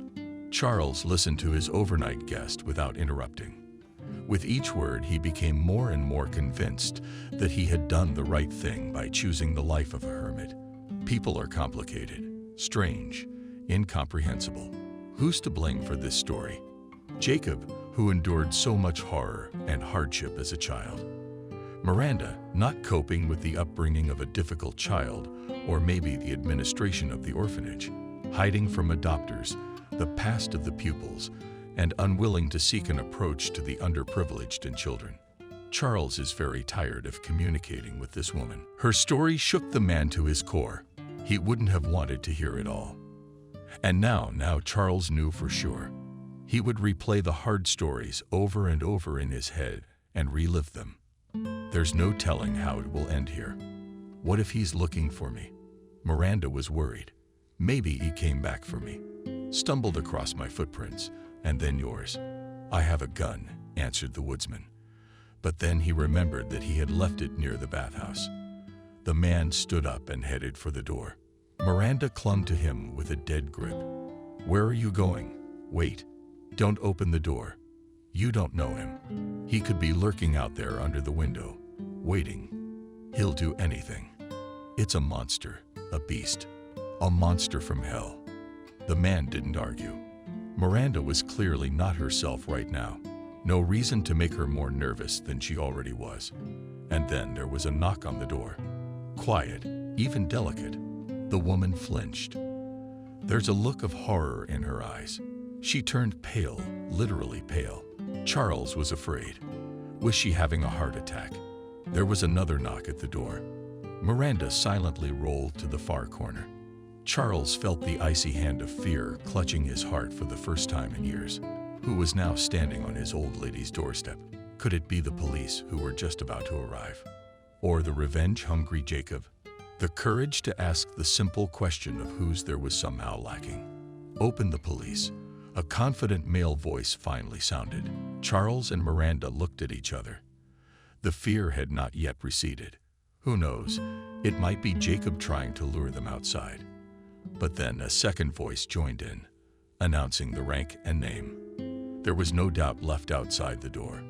Charles listened to his overnight guest without interrupting. With each word, he became more and more convinced that he had done the right thing by choosing the life of a hermit. People are complicated, strange, incomprehensible. Who's to blame for this story? Jacob, who endured so much horror and hardship as a child. Miranda, not coping with the upbringing of a difficult child, or maybe the administration of the orphanage, hiding from adopters, the past of the pupils, and unwilling to seek an approach to the underprivileged and children. Charles is very tired of communicating with this woman. Her story shook the man to his core. He wouldn't have wanted to hear it all. And now Charles knew for sure. He would replay the hard stories over and over in his head and relive them. There's no telling how it will end here. What if he's looking for me? Miranda was worried. Maybe he came back for me, stumbled across my footprints, and then yours. "I have a gun," answered the woodsman. But then he remembered that he had left it near the bathhouse. The man stood up and headed for the door. Miranda clung to him with a dead grip. "Where are you going? Wait. Don't open the door. You don't know him. He could be lurking out there under the window, waiting. He'll do anything. It's a monster, a beast, a monster from hell." The man didn't argue. Miranda was clearly not herself right now. No reason to make her more nervous than she already was. And then there was a knock on the door. Quiet, even delicate. The woman flinched. There's a look of horror in her eyes. She turned pale, literally pale. Charles was afraid. Was she having a heart attack? There was another knock at the door. Miranda silently rolled to the far corner. Charles felt the icy hand of fear clutching his heart for the first time in years. Who was now standing on his old lady's doorstep? Could it be the police who were just about to arrive? Or the revenge-hungry Jacob? The courage to ask the simple question of whose there was somehow lacking. "Open the police." A confident male voice finally sounded. Charles and Miranda looked at each other. The fear had not yet receded. Who knows? It might be Jacob trying to lure them outside. But then a second voice joined in, announcing the rank and name. There was no doubt left outside the door.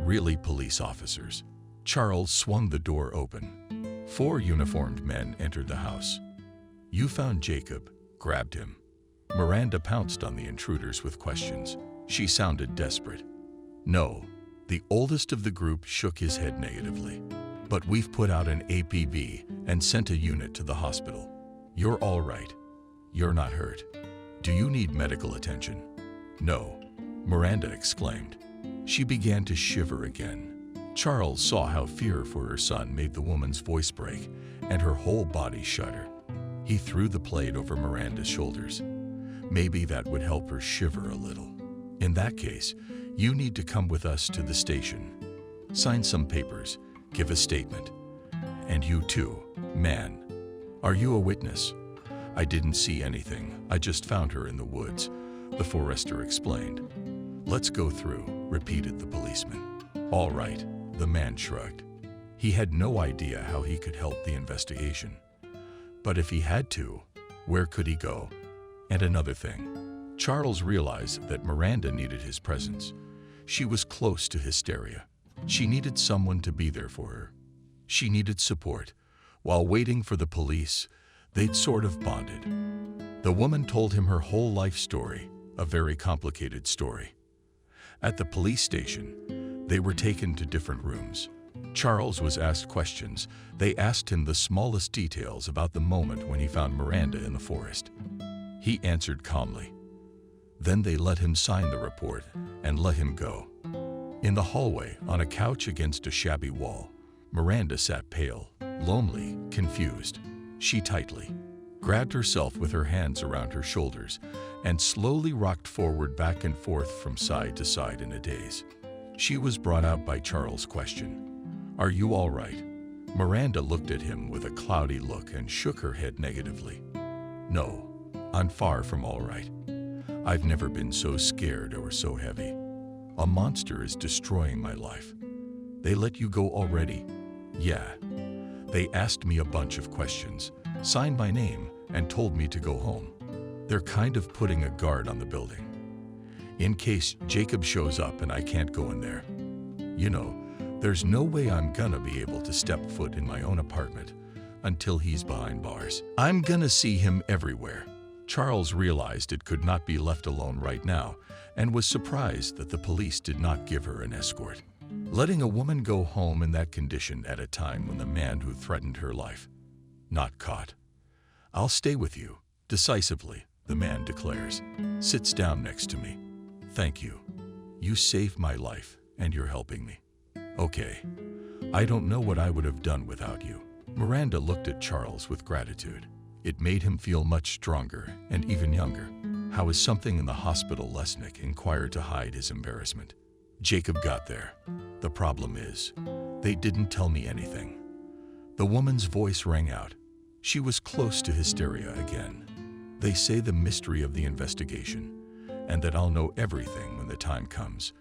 Really, police officers. Charles swung the door open. 4 uniformed men entered the house. You found Jacob, grabbed him. Miranda pounced on the intruders with questions. She sounded desperate. No, the oldest of the group shook his head negatively. But we've put out an APB and sent a unit to the hospital. You're all right. You're not hurt. Do you need medical attention? No, Miranda exclaimed. She began to shiver again. Charles saw how fear for her son made the woman's voice break and her whole body shudder. He threw the plate over Miranda's shoulders. Maybe that would help her shiver a little. In that case, you need to come with us to the station. Sign some papers, give a statement. And you too, man. Are you a witness? I didn't see anything. I just found her in the woods, the forester explained. Let's go through, repeated the policeman. All right, the man shrugged. He had no idea how he could help the investigation. But if he had to, where could he go? And another thing, Charles realized that Miranda needed his presence. She was close to hysteria. She needed someone to be there for her. She needed support. While waiting for the police, they'd sort of bonded. The woman told him her whole life story, a very complicated story. At the police station, they were taken to different rooms. Charles was asked questions. They asked him the smallest details about the moment when he found Miranda in the forest. He answered calmly. Then they let him sign the report and let him go. In the hallway, on a couch against a shabby wall, Miranda sat pale, lonely, confused. She tightly grabbed herself with her hands around her shoulders and slowly rocked forward back and forth from side to side in a daze. She was brought out by Charles' question. Are you all right? Miranda looked at him with a cloudy look and shook her head negatively. No, I'm far from all right. I've never been so scared or so heavy. A monster is destroying my life. They let you go already? Yeah. They asked me a bunch of questions, signed my name, and told me to go home. They're kind of putting a guard on the building. In case Jacob shows up and I can't go in there. You know, there's no way I'm gonna be able to step foot in my own apartment until he's behind bars. I'm gonna see him everywhere. Charles realized it could not be left alone right now and was surprised that the police did not give her an escort. Letting a woman go home in that condition at a time when the man who threatened her life. Not caught. I'll stay with you, decisively, the man declares. Sits down next to me. Thank you. You saved my life and you're helping me. Okay. I don't know what I would have done without you. Miranda looked at Charles with gratitude. It made him feel much stronger and even younger. How is something in the hospital? Lesnick inquired to hide his embarrassment. Jacob got there. The problem is, they didn't tell me anything. The woman's voice rang out. She was close to hysteria again. They say the mystery of the investigation, and that I'll know everything when the time comes.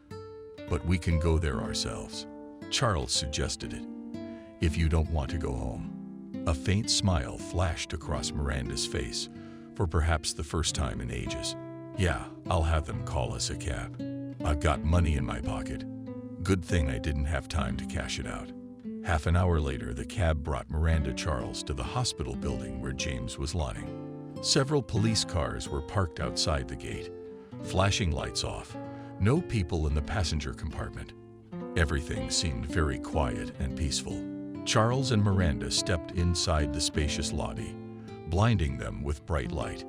But we can go there ourselves. Charles suggested it. If you don't want to go home. A faint smile flashed across Miranda's face, for perhaps the first time in ages. Yeah, I'll have them call us a cab. I've got money in my pocket. Good thing I didn't have time to cash it out. Half an hour later, the cab brought Miranda Charles to the hospital building where James was lying. Several police cars were parked outside the gate, flashing lights off. No people in the passenger compartment. Everything seemed very quiet and peaceful. Charles and Miranda stepped inside the spacious lobby, blinding them with bright light.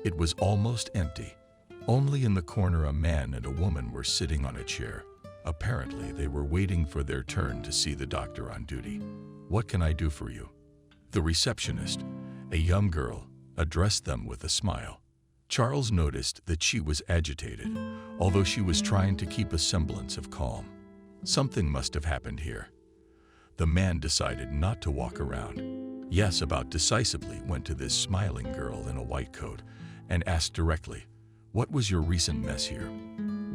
It was almost empty. Only in the corner a man and a woman were sitting on a chair. Apparently, they were waiting for their turn to see the doctor on duty. What can I do for you? The receptionist, a young girl, addressed them with a smile. Charles noticed that she was agitated, although she was trying to keep a semblance of calm. Something must have happened here. The man decided not to walk around. Yes, about decisively went to this smiling girl in a white coat and asked directly, "What was your recent mess here?"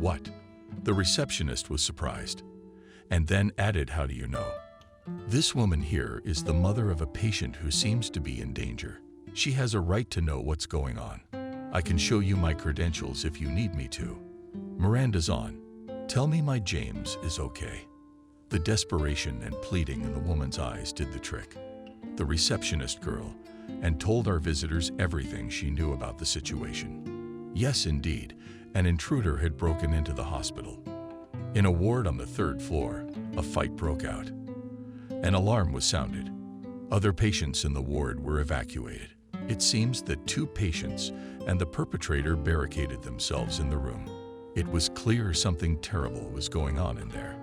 "What?" The receptionist was surprised, and then added, "How do you know?" This woman here is the mother of a patient who seems to be in danger. She has a right to know what's going on. I can show you my credentials if you need me to. Miranda's on. Tell me my James is okay. The desperation and pleading in the woman's eyes did the trick. The receptionist girl, and told our visitors everything she knew about the situation. Yes, indeed, an intruder had broken into the hospital. In a ward on the 3rd floor, a fight broke out. An alarm was sounded. Other patients in the ward were evacuated. It seems that 2 patients and the perpetrator barricaded themselves in the room. It was clear something terrible was going on in there.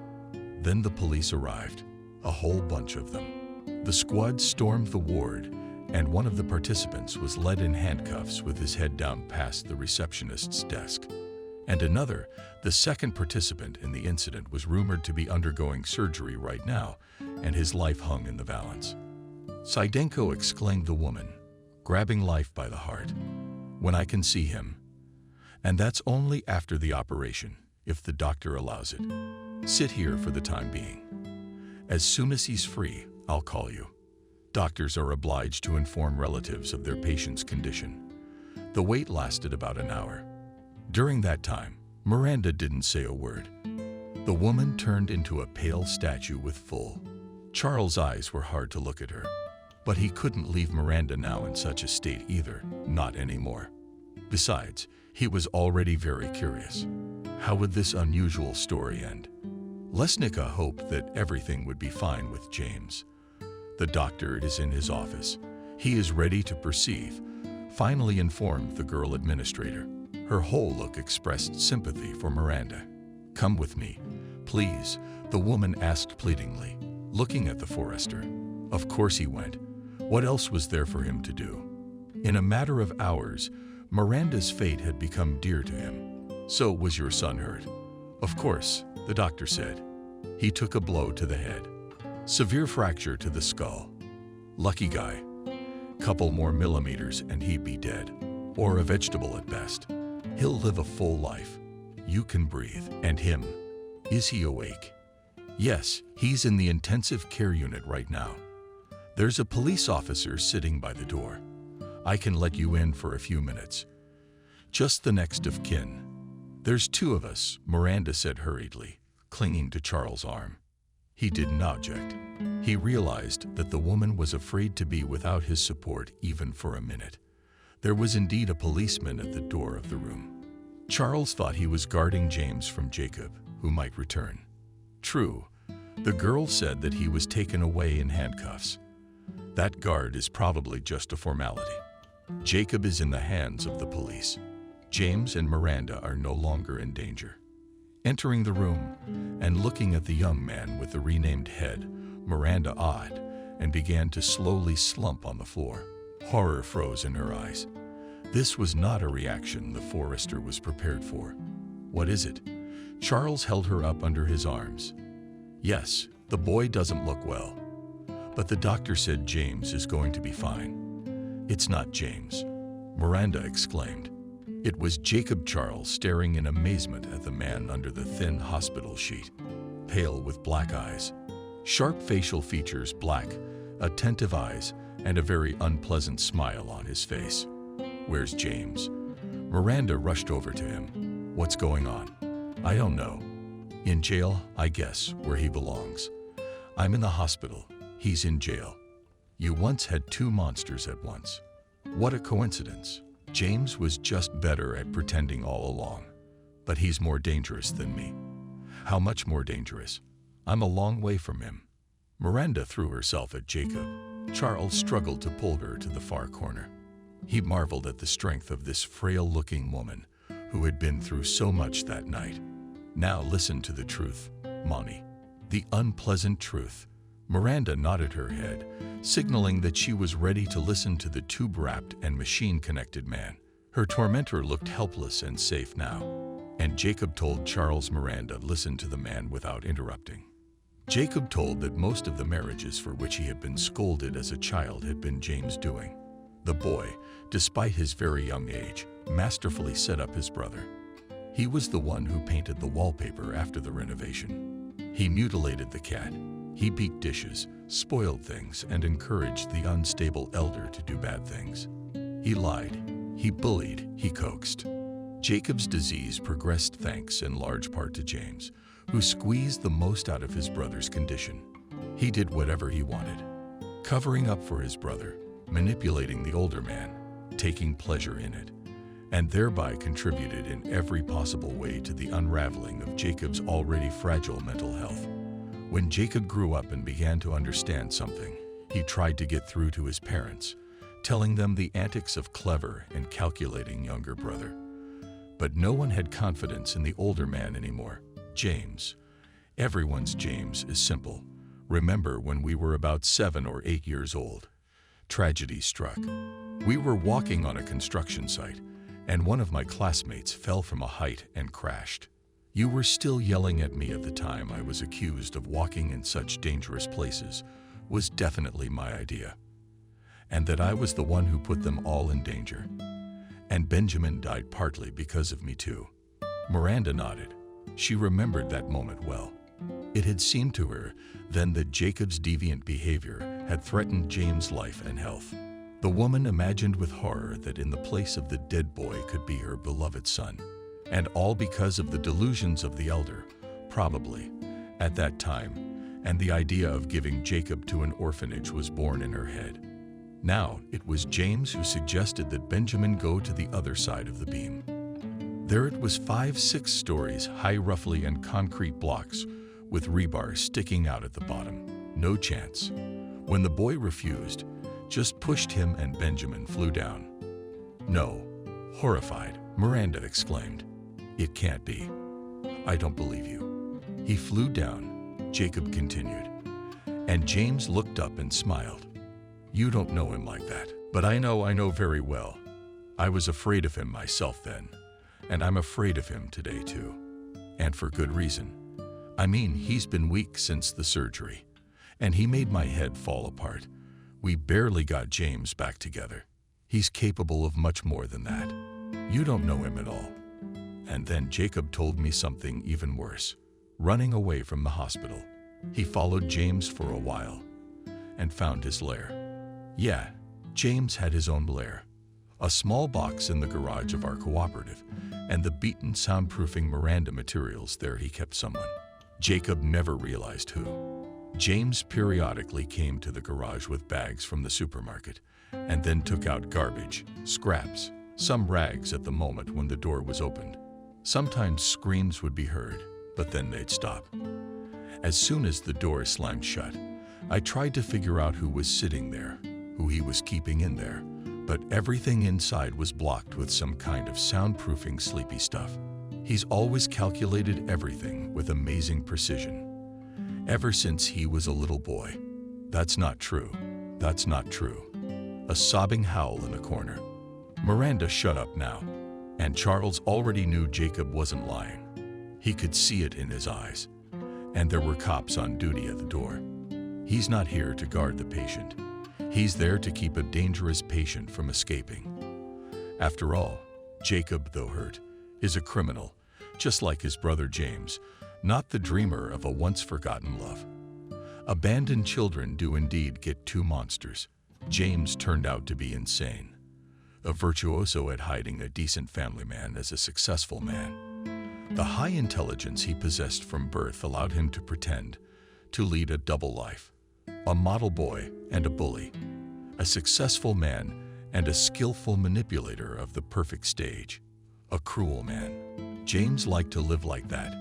Then the police arrived, a whole bunch of them. The squad stormed the ward, and one of the participants was led in handcuffs with his head down past the receptionist's desk. And another, the second participant in the incident, was rumored to be undergoing surgery right now, and his life hung in the balance. Sidenko, exclaimed the woman, grabbing life by the heart. When I can see him. And that's only after the operation, if the doctor allows it. Sit here for the time being. As soon as he's free, I'll call you. Doctors are obliged to inform relatives of their patient's condition. The wait lasted about an hour. During that time, Miranda didn't say a word. The woman turned into a pale statue with full. Charles' eyes were hard to look at her, but he couldn't leave Miranda now in such a state either, not anymore. Besides, he was already very curious. How would this unusual story end? Lesnica hoped that everything would be fine with James. The doctor is in his office. He is ready to perceive, finally informed the girl administrator. Her whole look expressed sympathy for Miranda. Come with me, please, the woman asked pleadingly, looking at the forester. Of course he went. What else was there for him to do? In a matter of hours, Miranda's fate had become dear to him. So was your son hurt? Of course, the doctor said. He took a blow to the head. Severe fracture to the skull. Lucky guy. Couple more millimeters and he'd be dead. Or a vegetable at best. He'll live a full life. You can breathe. And him? Is he awake? Yes, he's in the intensive care unit right now. There's a police officer sitting by the door. I can let you in for a few minutes. Just the next of kin. There's 2 of us, Miranda said hurriedly, clinging to Charles' arm. He didn't object. He realized that the woman was afraid to be without his support even for a minute. There was indeed a policeman at the door of the room. Charles thought he was guarding James from Jacob, who might return. True, the girl said that he was taken away in handcuffs. That guard is probably just a formality. Jacob is in the hands of the police. James and Miranda are no longer in danger. Entering the room and looking at the young man with the renamed head, Miranda awed and began to slowly slump on the floor. Horror froze in her eyes. This was not a reaction the forester was prepared for. What is it? Charles held her up under his arms. Yes, the boy doesn't look well. But the doctor said James is going to be fine. It's not James, Miranda exclaimed. It was Jacob. Charles staring in amazement at the man under the thin hospital sheet. Pale with black eyes, sharp facial features, black, attentive eyes, and a very unpleasant smile on his face. Where's James? Miranda rushed over to him. What's going on? I don't know. In jail, I guess, where he belongs. I'm in the hospital. He's in jail. You once had 2 monsters at once. What a coincidence. James was just better at pretending all along. But he's more dangerous than me. How much more dangerous? I'm a long way from him. Miranda threw herself at Jacob. Charles struggled to pull her to the far corner. He marveled at the strength of this frail-looking woman who had been through so much that night. Now listen to the truth, Monty. The unpleasant truth. Miranda nodded her head, signaling that she was ready to listen to the tube-wrapped and machine-connected man. Her tormentor looked helpless and safe now. And Jacob told Charles Miranda listened to the man without interrupting. Jacob told that most of the marriages for which he had been scolded as a child had been James' doing. The boy, despite his very young age, masterfully set up his brother. He was the one who painted the wallpaper after the renovation. He mutilated the cat. He beat dishes, spoiled things, and encouraged the unstable elder to do bad things. He lied, he bullied, he coaxed. Jacob's disease progressed thanks in large part to James, who squeezed the most out of his brother's condition. He did whatever he wanted, covering up for his brother, manipulating the older man, taking pleasure in it, and thereby contributed in every possible way to the unraveling of Jacob's already fragile mental health. When Jacob grew up and began to understand something, he tried to get through to his parents, telling them the antics of clever and calculating younger brother. But no one had confidence in the older man anymore. James. Everyone's James is simple. Remember when we were about 7 or 8 years old? Tragedy struck. We were walking on a construction site, and one of my classmates fell from a height and crashed. You were still yelling at me at the time. I was accused of walking in such dangerous places was definitely my idea, and that I was the one who put them all in danger. And Benjamin died partly because of me too. Miranda nodded. She remembered that moment well. It had seemed to her then that Jacob's deviant behavior had threatened James' life and health. The woman imagined with horror that in the place of the dead boy could be her beloved son, and all because of the delusions of the elder, probably, at that time, and the idea of giving Jacob to an orphanage was born in her head. Now it was James who suggested that Benjamin go to the other side of the beam. There it was 5-6 stories high, roughly, and concrete blocks with rebar sticking out at the bottom. No chance. When the boy refused, just pushed him and Benjamin flew down. No. Horrified, Miranda exclaimed. It can't be. I don't believe you. He flew down, Jacob continued, and James looked up and smiled. You don't know him like that, but I know very well. I was afraid of him myself then, and I'm afraid of him today too. And for good reason. I mean, he's been weak since the surgery, and he made my head fall apart. We barely got James back together. He's capable of much more than that. You don't know him at all. And then Jacob told me something even worse. Running away from the hospital, he followed James for a while and found his lair. Yeah, James had his own lair. A small box in the garage of our cooperative, and the beaten soundproofing Miranda materials there he kept someone. Jacob never realized who. James periodically came to the garage with bags from the supermarket, and then took out garbage, scraps, some rags at the moment when the door was opened. Sometimes screams would be heard, but then they'd stop. As soon as the door slammed shut, I tried to figure out who was sitting there, who he was keeping in there, but everything inside was blocked with some kind of soundproofing sleepy stuff. He's always calculated everything with amazing precision. Ever since he was a little boy. That's not true. That's not true. A sobbing howl in a corner. Miranda, shut up now. And Charles already knew Jacob wasn't lying. He could see it in his eyes. And there were cops on duty at the door. He's not here to guard the patient. He's there to keep a dangerous patient from escaping. After all, Jacob, though hurt, is a criminal, just like his brother James, not the dreamer of a once-forgotten love. Abandoned children do indeed get two monsters. James turned out to be insane. A virtuoso at hiding a decent family man as a successful man. The high intelligence he possessed from birth allowed him to pretend to lead a double life. A model boy and a bully. A successful man and a skillful manipulator of the perfect stage. A cruel man. James liked to live like that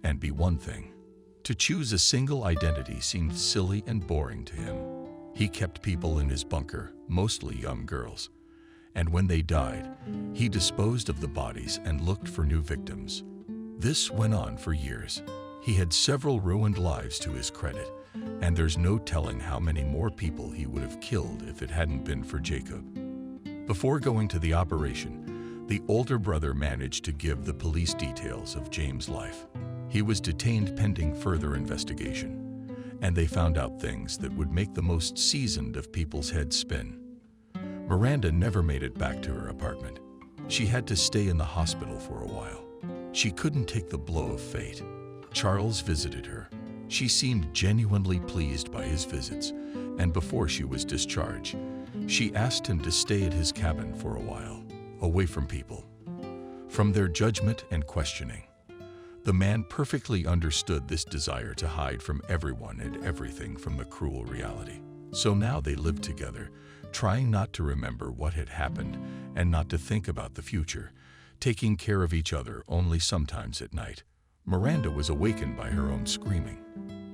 and be one thing. To choose a single identity seemed silly and boring to him. He kept people in his bunker, mostly young girls. And when they died, he disposed of the bodies and looked for new victims. This went on for years. He had several ruined lives to his credit, and there's no telling how many more people he would have killed if it hadn't been for Jacob. Before going to the operation, the older brother managed to give the police details of James' life. He was detained pending further investigation, and they found out things that would make the most seasoned of people's heads spin. Miranda never made it back to her apartment. She had to stay in the hospital for a while. She couldn't take the blow of fate. Charles visited her, She seemed genuinely pleased by his visits, and before she was discharged, she asked him to stay at his cabin for a while, away from people, from their judgment and questioning. The man perfectly understood this desire to hide from everyone and everything from the cruel reality. So now they lived together, trying not to remember what had happened and not to think about the future, taking care of each other only sometimes at night. Miranda was awakened by her own screaming.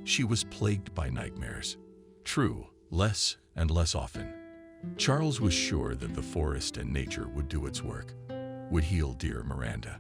She was plagued by nightmares. True, less and less often. Charles was sure that the forest and nature would do its work, would heal dear Miranda.